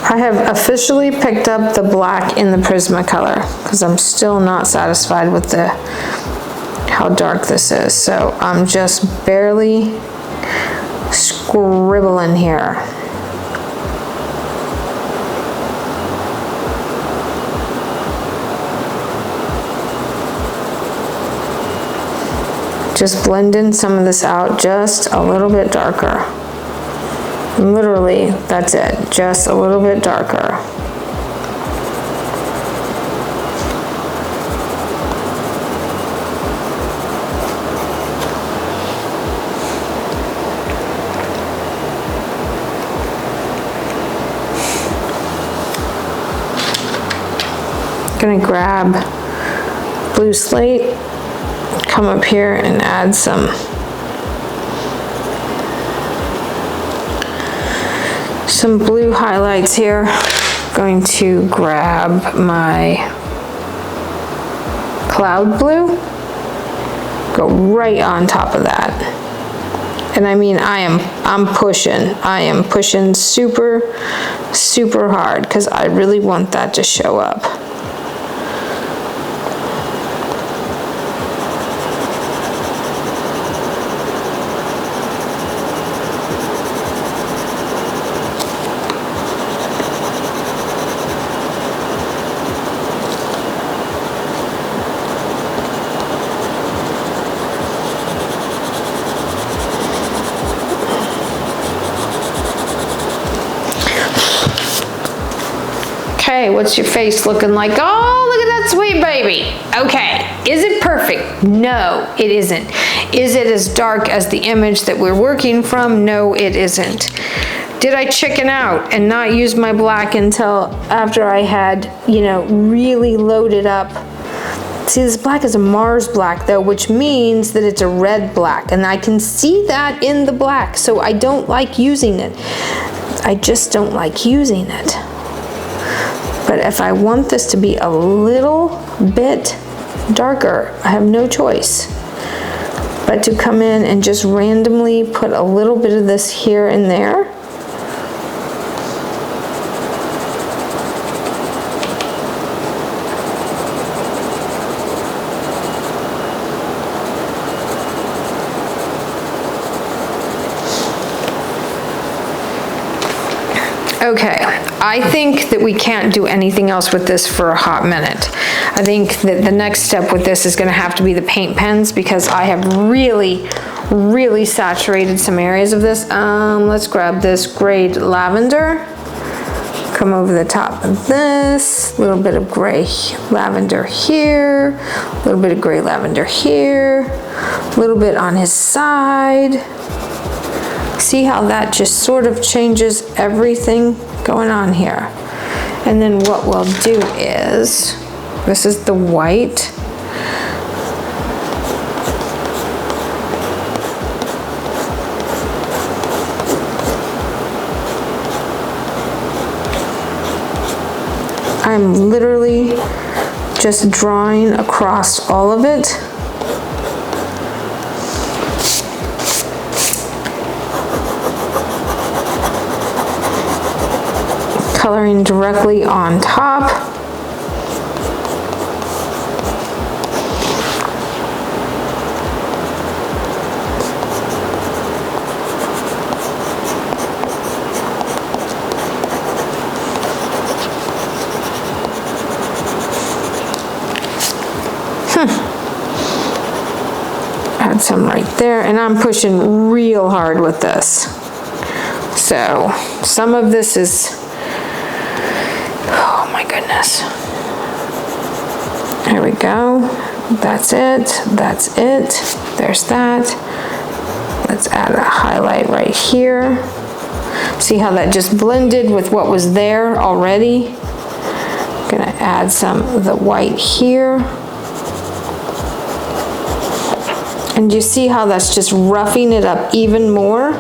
I have officially picked up the black in the Prismacolor because I'm still not satisfied with how dark this is. So I'm just barely scribbling here. Just blending some of this out just a little bit darker. Literally, that's it, just a little bit darker. Gonna grab blue slate, come up here and add some blue highlights here. Going to grab my cloud blue, go right on top of that. And I mean, I'm pushing super hard because I really want that to show up. Okay, what's your face looking like? Oh, look at that sweet baby. Okay, is it perfect? No, it isn't. Is it as dark as the image that we're working from? No, it isn't. Did I chicken out and not use my black until after I had, really loaded up? See, this black is a Mars black though, which means that it's a red black, and I can see that in the black, so I don't like using it. I just don't like using it. But if I want this to be a little bit darker, I have no choice but to come in and just randomly put a little bit of this here and there. Okay, I think that we can't do anything else with this for a hot minute. I think that the next step with this is gonna have to be the paint pens, because I have really saturated some areas of this. Let's grab this grayed lavender. Come over the top of this, a little bit of gray lavender here, a little bit of gray lavender here, a little bit on his side. See how that just sort of changes everything going on here. And then what we'll do is, this is the white. I'm literally just drawing across all of it. Coloring directly on top. Add some right there, and I'm pushing real hard with this. So some of this is, oh my goodness. There we go. That's it. That's it. There's that. Let's add a highlight right here. See how that just blended with what was there already? I'm gonna add some of the white here. And you see how that's just roughing it up even more?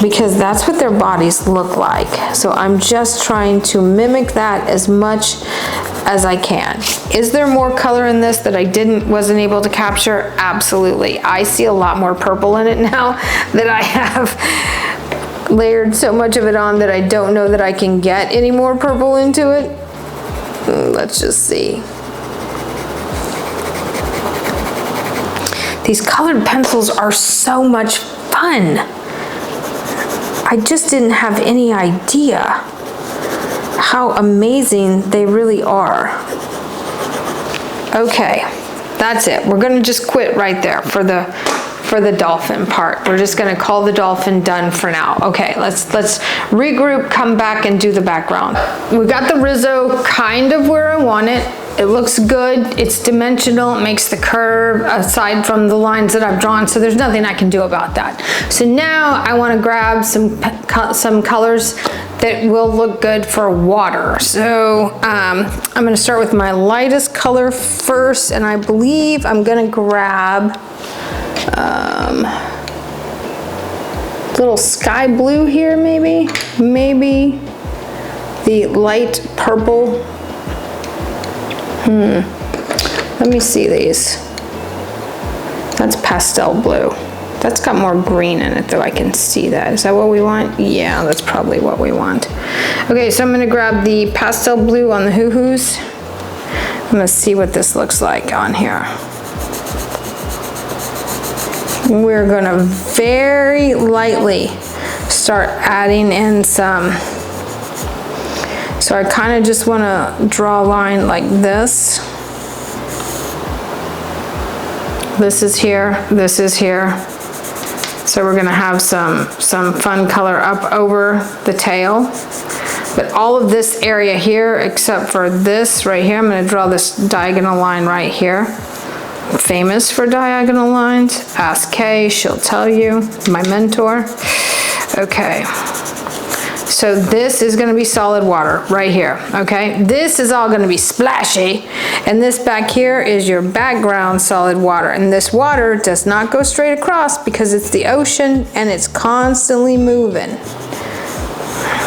Because that's what their bodies look like. So I'm just trying to mimic that as much as I can. Is there more color in this that I wasn't able to capture? Absolutely. I see a lot more purple in it now that I have layered so much of it on that I don't know that I can get any more purple into it. Let's just see. These colored pencils are so much fun. I just didn't have any idea how amazing they really are. Okay, that's it. We're gonna just quit right there for the dolphin part. We're just gonna call the dolphin done for now. Okay, let's regroup, come back and do the background. We got the Risso kind of where I want it. It looks good, it's dimensional, it makes the curve aside from the lines that I've drawn, so there's nothing I can do about that. So now I wanna grab some colors that will look good for water. So I'm gonna start with my lightest color first, and I believe I'm gonna grab little sky blue here, maybe the light purple. Let me see these. That's pastel blue. That's got more green in it though, I can see that. Is that what we want? Yeah, that's probably what we want. Okay, so I'm gonna grab the pastel blue on the hoo-hoos. I'm gonna see what this looks like on here. We're gonna very lightly start adding in some. So I kind of just want to draw a line like this. This is here, this is here. So we're gonna have some fun color up over the tail. But all of this area here, except for this right here, I'm gonna draw this diagonal line right here. I'm famous for diagonal lines. Ask Kay, she'll tell you, my mentor. Okay. So this is gonna be solid water right here, okay? This is all gonna be splashy, and this back here is your background solid water. And this water does not go straight across because it's the ocean and it's constantly moving.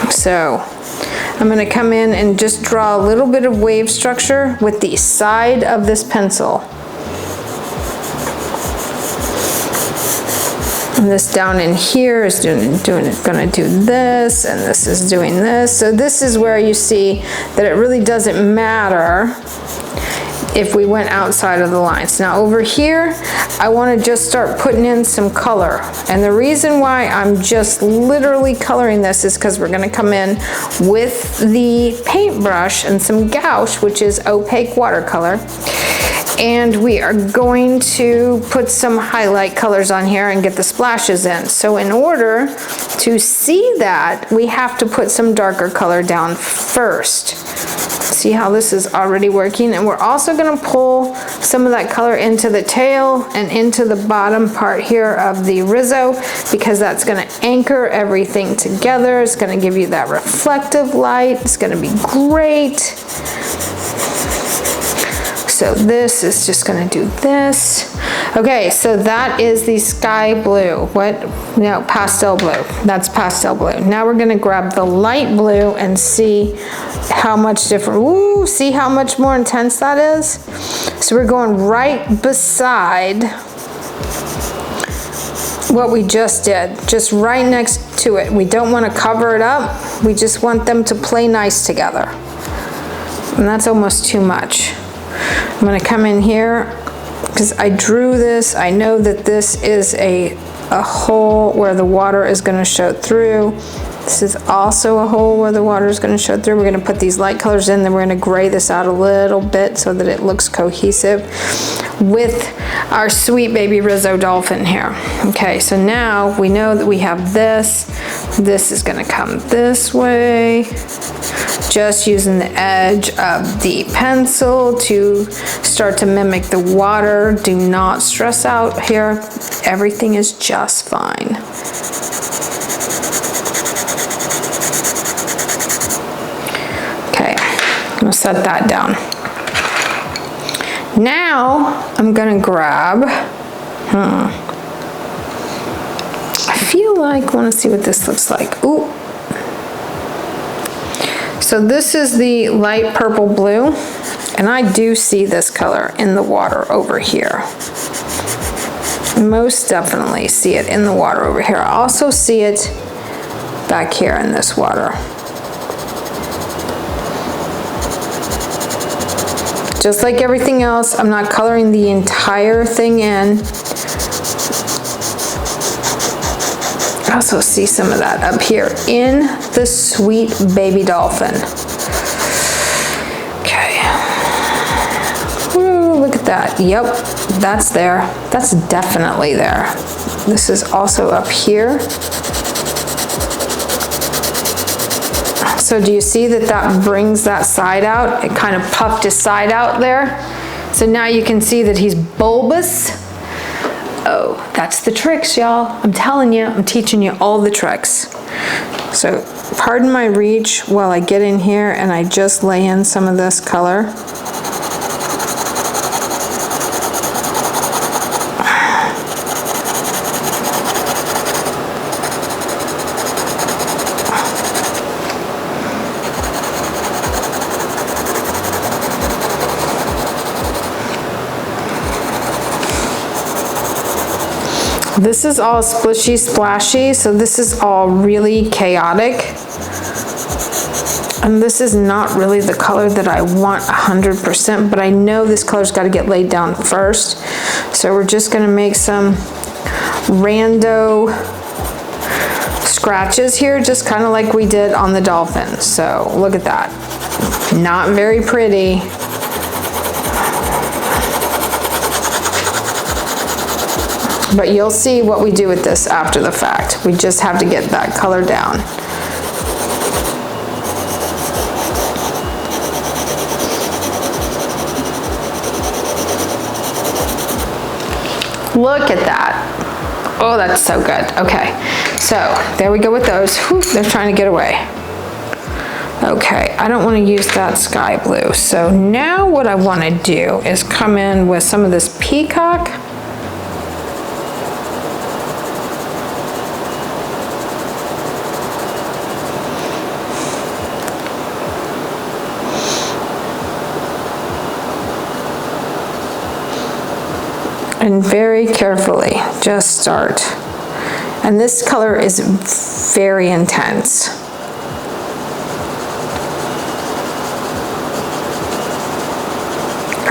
So I'm gonna come in and just draw a little bit of wave structure with the side of this pencil. And this down in here is gonna do this, and this is doing this. So this is where you see that it really doesn't matter if we went outside of the lines. Now over here, I want to just start putting in some color. And the reason why I'm just literally coloring this is because we're going to come in with the paintbrush and some gouache, which is opaque watercolor. And we are going to put some highlight colors on here and get the splashes in. So in order to see that, we have to put some darker color down first. See how this is already working? And we're also gonna pull some of that color into the tail and into the bottom part here of the Risso, because that's gonna anchor everything together. It's gonna give you that reflective light. It's gonna be great. So this is just gonna do this. Okay, so that is the sky blue. No, pastel blue. That's pastel blue. Now we're gonna grab the light blue and see how much different, ooh, see how much more intense that is? So we're going right beside what we just did, just right next to it. We don't wanna cover it up. We just want them to play nice together. And that's almost too much. I'm gonna come in here, because I drew this. I know that this is a hole where the water is gonna show through. This is also a hole where the water is gonna show through. We're gonna put these light colors in, then we're gonna gray this out a little bit so that it looks cohesive with our sweet baby Risso Dolphin here. Okay, so now we know that we have this. This is gonna come this way. Just using the edge of the pencil to start to mimic the water. Do not stress out here. Everything is just fine. Okay, I'm gonna set that down. Now I'm gonna grab, I feel like I wanna see what this looks like. Ooh. So this is the light purple blue, and I do see this color in the water over here. Most definitely see it in the water over here. I also see it back here in this water. Just like everything else, I'm not coloring the entire thing in. I also see some of that up here in the sweet baby dolphin. Okay. Ooh, look at that. Yep, that's there. That's definitely there. This is also up here. So do you see that that brings that side out? It kind of puffed his side out there. So now you can see that he's bulbous. Oh, that's the tricks, y'all. I'm telling you, I'm teaching you all the tricks. So pardon my reach while I get in here and I just lay in some of this color. This is all splishy splashy, so this is all really chaotic. And this is not really the color that I want 100%, but I know this color's got to get laid down first. So we're just going to make some rando scratches here, just kind of like we did on the dolphin. So look at that. Not very pretty. But you'll see what we do with this after the fact. We just have to get that color down. Look at that. Oh, that's so good. Okay, so there we go with those. Whew, they're trying to get away. Okay, I don't want to use that sky blue. So now what I want to do is come in with some of this peacock. And very carefully, just start. And this color is very intense.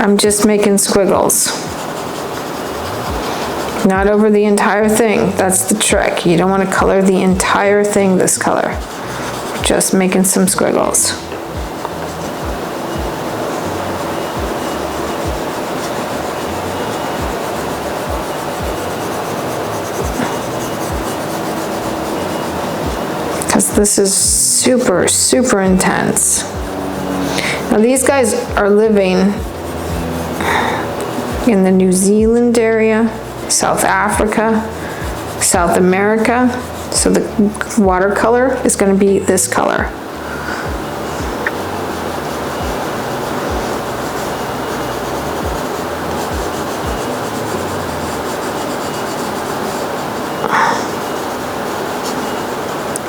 I'm just making squiggles. Not over the entire thing. That's the trick. You don't want to color the entire thing this color. Just making some squiggles. Because this is super, super intense. Now these guys are living in the New Zealand area, South Africa, South America. So the watercolor is going to be this color.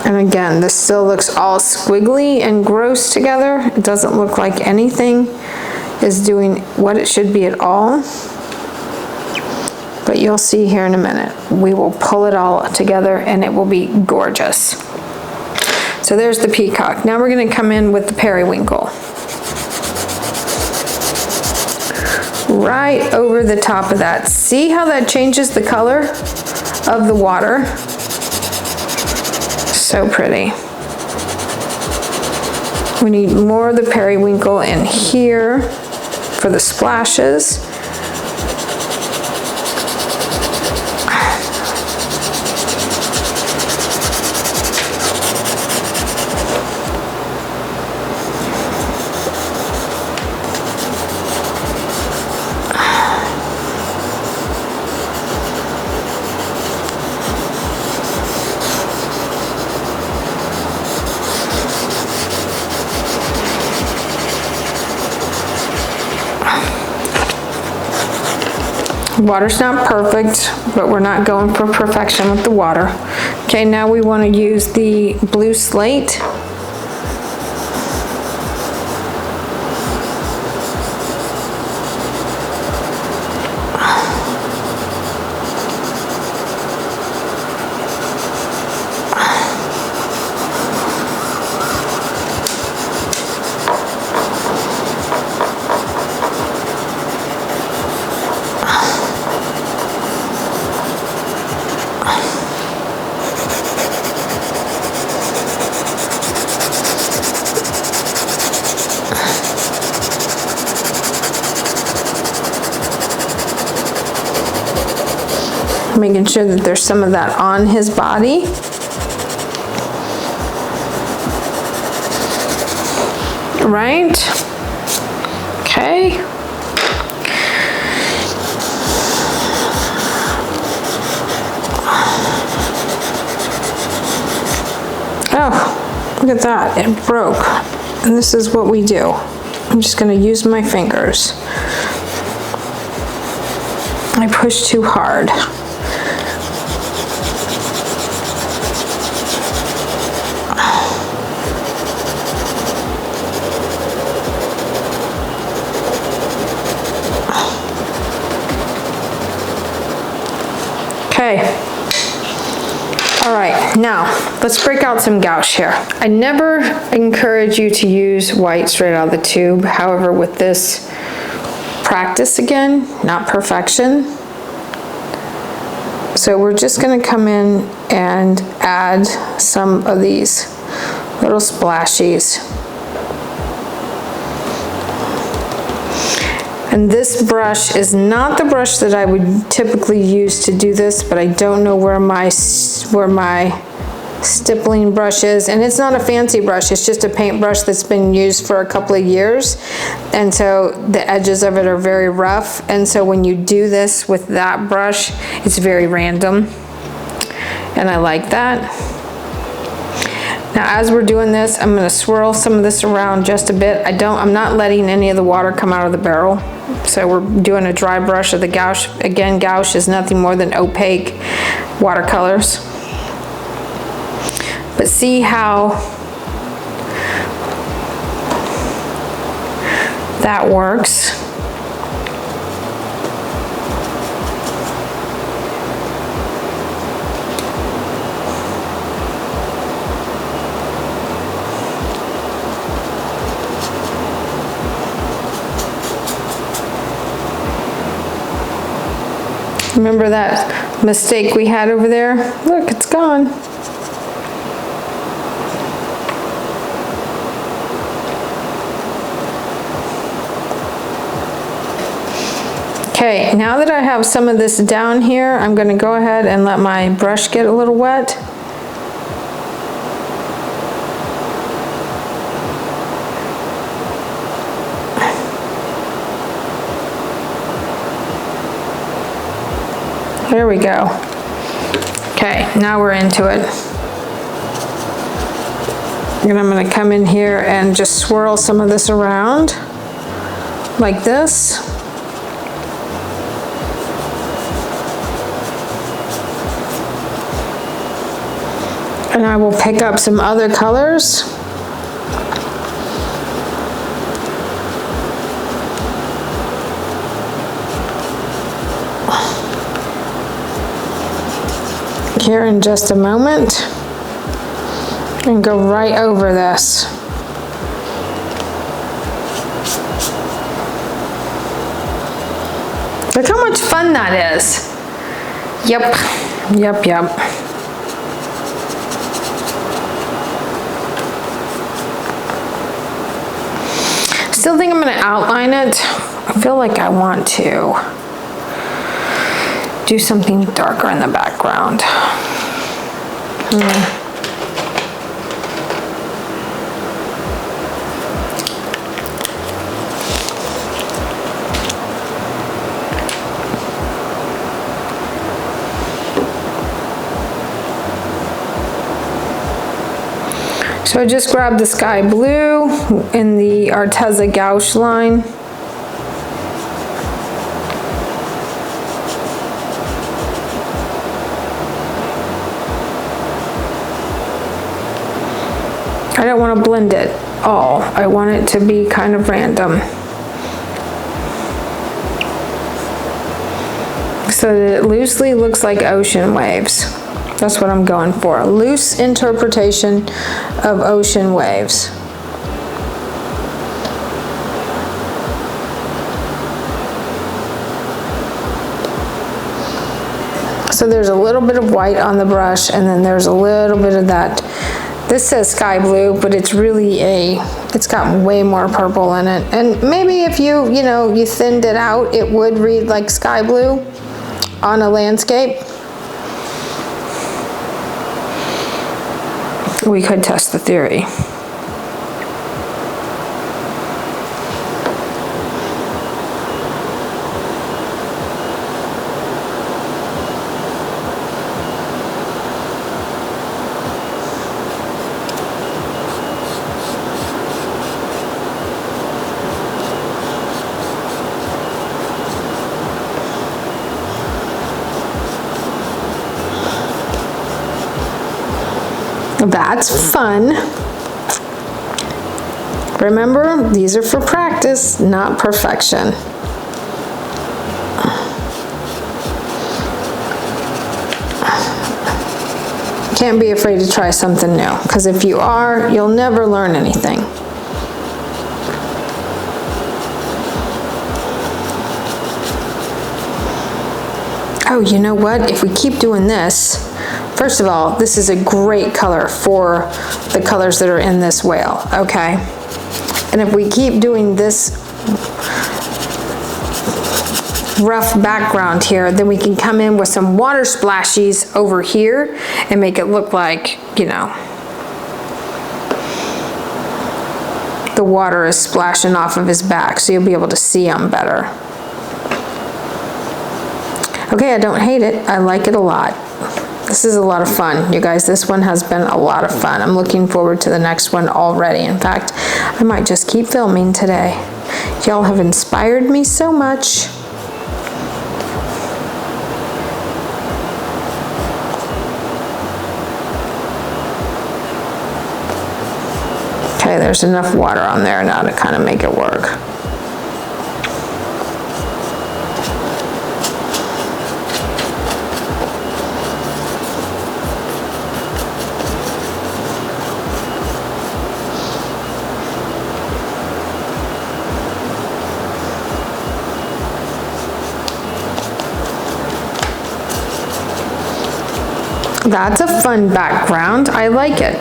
And again, this still looks all squiggly and gross together. It doesn't look like anything is doing what it should be at all. But you'll see here in a minute. We will pull it all together and it will be gorgeous. So there's the peacock. Now we're going to come in with the periwinkle. Right over the top of that. See how that changes the color of the water? So pretty. We need more of the periwinkle in here for the splashes. Water's not perfect, but we're not going for perfection with the water. Okay, now we want to use the blue slate. Making sure that there's some of that on his body. Right? Okay. Oh, look at that, it broke. And this is what we do. I'm just gonna use my fingers. I pushed too hard. Okay. All right, now let's break out some gouache here. I never encourage you to use white straight out of the tube. However, with this, practice again, not perfection. So we're just going to come in and add some of these little splashies. And this brush is not the brush that I would typically use to do this, but I don't know where my stippling brush is. And it's not a fancy brush, it's just a paintbrush that's been used for a couple of years. And so the edges of it are very rough. And so when you do this with that brush, it's very random. And I like that. Now as we're doing this, I'm gonna swirl some of this around just a bit. I'm not letting any of the water come out of the barrel. So we're doing a dry brush of the gouache. Again, gouache is nothing more than opaque watercolors. But see how that works. Remember that mistake we had over there? Look, it's gone. Okay, now that I have some of this down here, I'm going to go ahead and let my brush get a little wet. There we go. Okay, now we're into it. And I'm going to come in here and just swirl some of this around like this. And I will pick up some other colors. Here in just a moment, and go right over this. Look how much fun that is. Yep. Still think I'm going to outline it. I feel like I want to do something darker in the background. So I just grabbed the sky blue in the Arteza gouache line. I don't want to blend it all. I want it to be kind of random. So that it loosely looks like ocean waves. That's what I'm going for. A loose interpretation of ocean waves. So there's a little bit of white on the brush, and then there's a little bit of that. This says sky blue, but it's really it's got way more purple in it. And maybe if you thinned it out, it would read like sky blue on a landscape. We could test the theory. That's fun. Remember, these are for practice, not perfection. Can't be afraid to try something new, because if you are, you'll never learn anything. Oh, you know what? If we keep doing this, first of all, this is a great color for the colors that are in this whale, okay? And if we keep doing this rough background here, then we can come in with some water splashies over here and make it look like, the water is splashing off of his back, so you'll be able to see him better. Okay, I don't hate it. I like it a lot. This is a lot of fun, you guys. This one has been a lot of fun. I'm looking forward to the next one already. In fact, I might just keep filming today. Y'all have inspired me so much. Okay, there's enough water on there now to kind of make it work. That's a fun background. I like it.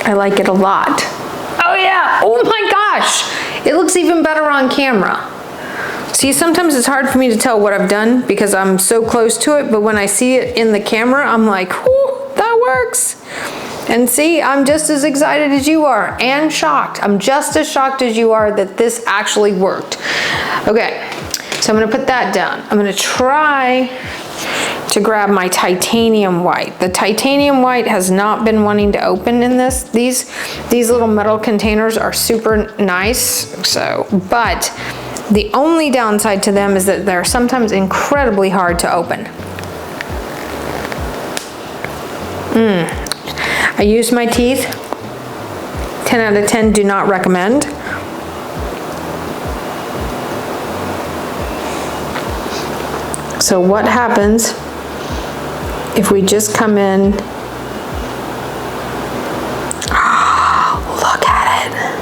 I like it a lot. Oh yeah, oh my gosh. It looks even better on camera. See, sometimes it's hard for me to tell what I've done because I'm so close to it, but when I see it in the camera, I'm like, whoo, that works. And see, I'm just as excited as you are and shocked. I'm just as shocked as you are that this actually worked. Okay, so I'm gonna put that down. I'm gonna try to grab my titanium white. The titanium white has not been wanting to open in this. These little metal containers are super nice, so, but the only downside to them is that they're sometimes incredibly hard to open. I use my teeth. 10 out of 10 do not recommend. So what happens if we just come in? Look at it.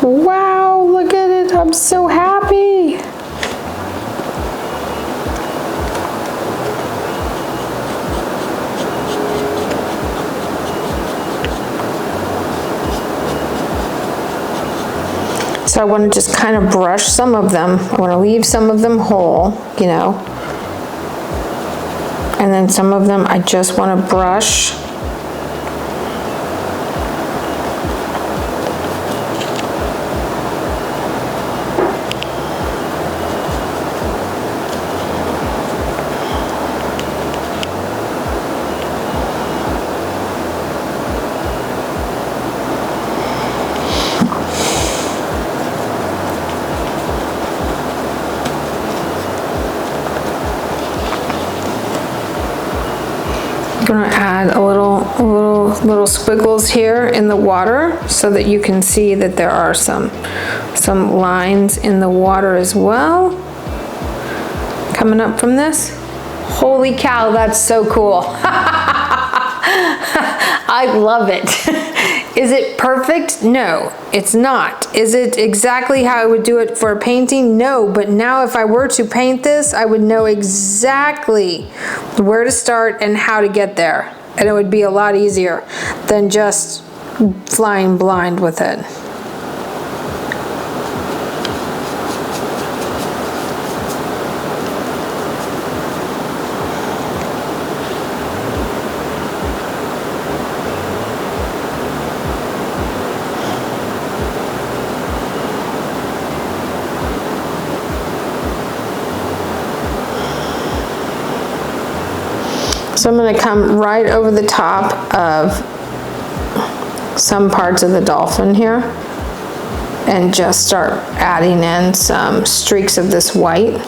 Wow, look at it. I'm so happy. So I want to just kind of brush some of them. I want to leave some of them whole, you know. And then some of them I just want to brush. Gonna add a little squiggles here in the water so that you can see that there are some lines in the water as well coming up from this. Holy cow, that's so cool. I love it. Is it perfect? No, it's not. Is it exactly how I would do it for a painting? No, but now if I were to paint this, I would know exactly where to start and how to get there. And it would be a lot easier than just flying blind with it. So I'm going to come right over the top of some parts of the dolphin here and just start adding in some streaks of this white.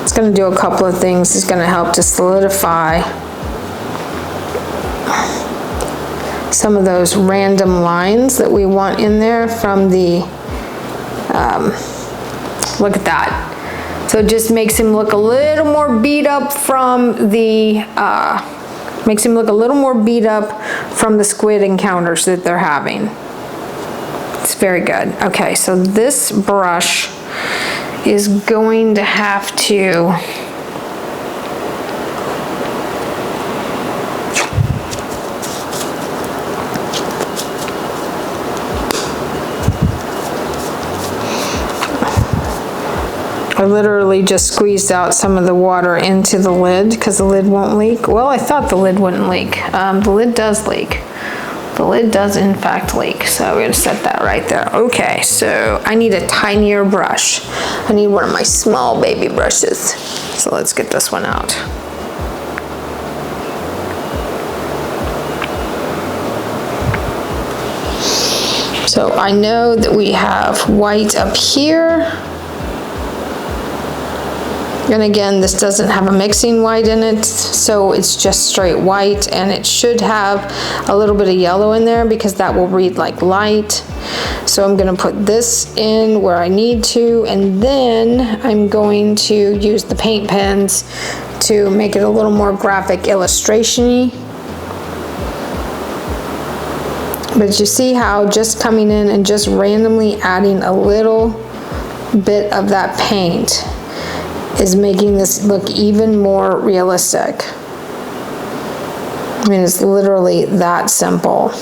It's going to do a couple of things. It's going to help to solidify some of those random lines that we want in there from the, look at that. So it just makes him look a little more beat up from the, squid encounters that they're having. It's very good. Okay, so this brush is going to have to I literally just squeezed out some of the water into the lid because the lid won't leak. Well, I thought the lid wouldn't leak. The lid does leak. The lid does in fact leak, so we're gonna set that right there. Okay, so I need a tinier brush. I need one of my small baby brushes. So let's get this one out. So I know that we have white up here. And again, this doesn't have a mixing white in it, so it's just straight white, and it should have a little bit of yellow in there because that will read like light. So I'm gonna put this in where I need to, and then I'm going to use the paint pens to make it a little more graphic illustration-y. But you see how just coming in and just randomly adding a little bit of that paint is making this look even more realistic. I mean, it's literally that simple.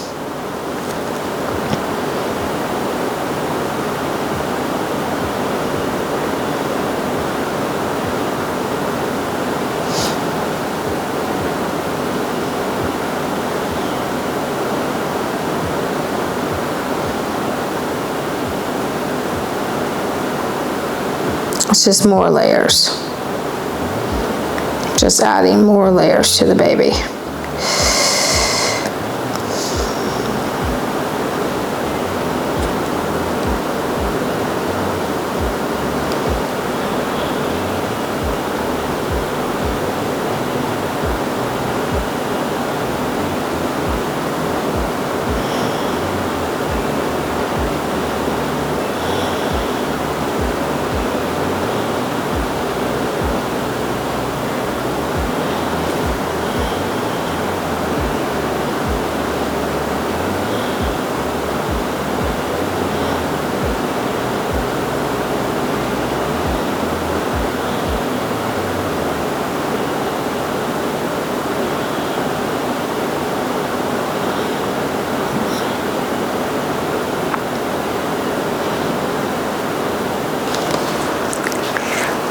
It's just more layers. Just adding more layers to the baby.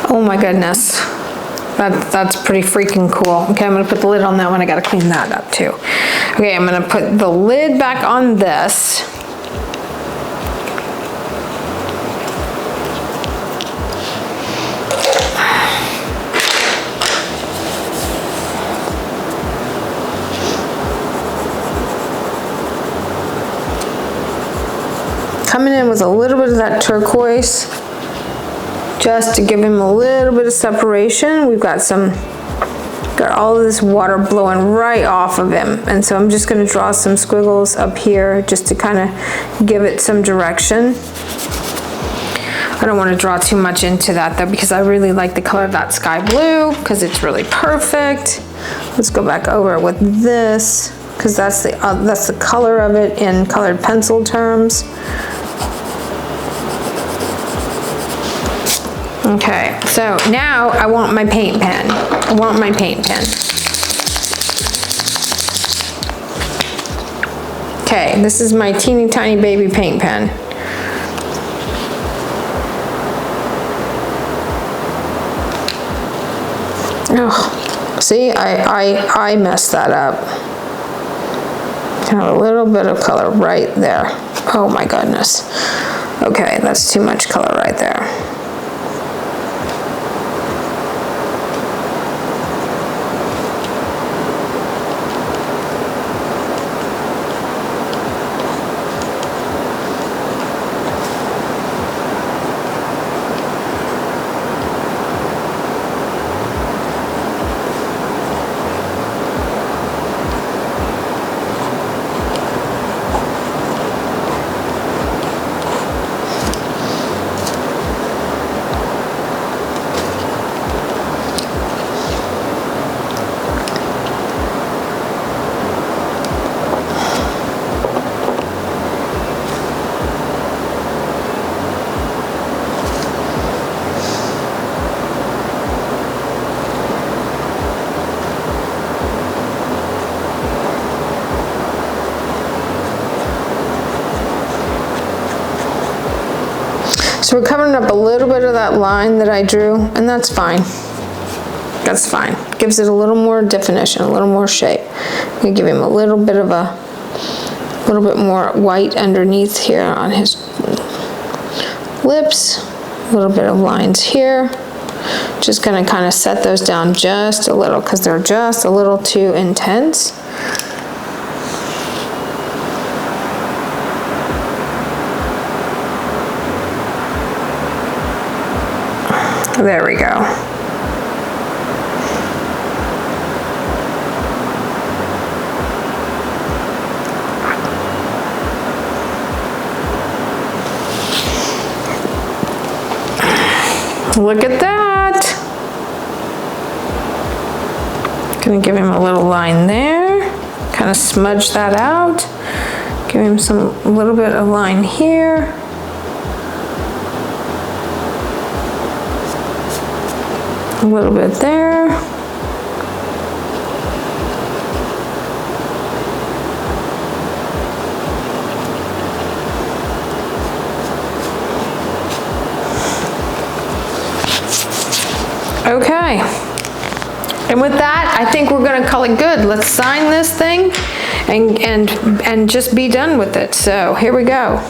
Oh my goodness, that's pretty freaking cool. Okay, I'm gonna put the lid on that one. I gotta clean that up too. Okay, I'm gonna put the lid back on this. Coming in with a little bit of that turquoise, just to give him a little bit of separation. We've got all of this water blowing right off of him. And so I'm just gonna draw some squiggles up here just to kind of give it some direction. I don't want to draw too much into that though, because I really like the color of that sky blue because it's really perfect. Let's go back over it with this because that's the color of it in colored pencil terms. Okay, so now I want my paint pen. I want my paint pen. Okay, this is my teeny tiny baby paint pen. Oh, see, I messed that up. Got a little bit of color right there. Oh my goodness. Okay, that's too much color right there. So we're covering up a little bit of that line that I drew, and that's fine. That's fine. Gives it a little more definition, a little more shape. I'm gonna give him a little bit more white underneath here on his lips. A little bit of lines here. Just gonna kind of set those down just a little because they're just a little too intense. There we go. Look at that. Gonna give him a little line there. Kind of smudge that out. Give him a little bit of line here. A little bit there. Okay. And with that, I think we're gonna call it good. Let's sign this thing and just be done with it. So here we go.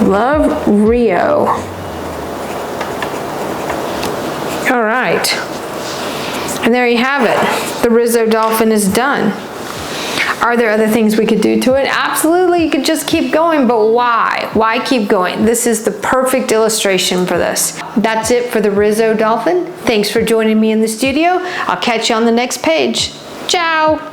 Love, Rio. All right. And there you have it. The Risso Dolphin is done. Are there other things we could do to it? Absolutely, you could just keep going, but why? Why keep going? This is the perfect illustration for this. That's it for the Risso Dolphin. Thanks for joining me in the studio. I'll catch you on the next page. Ciao.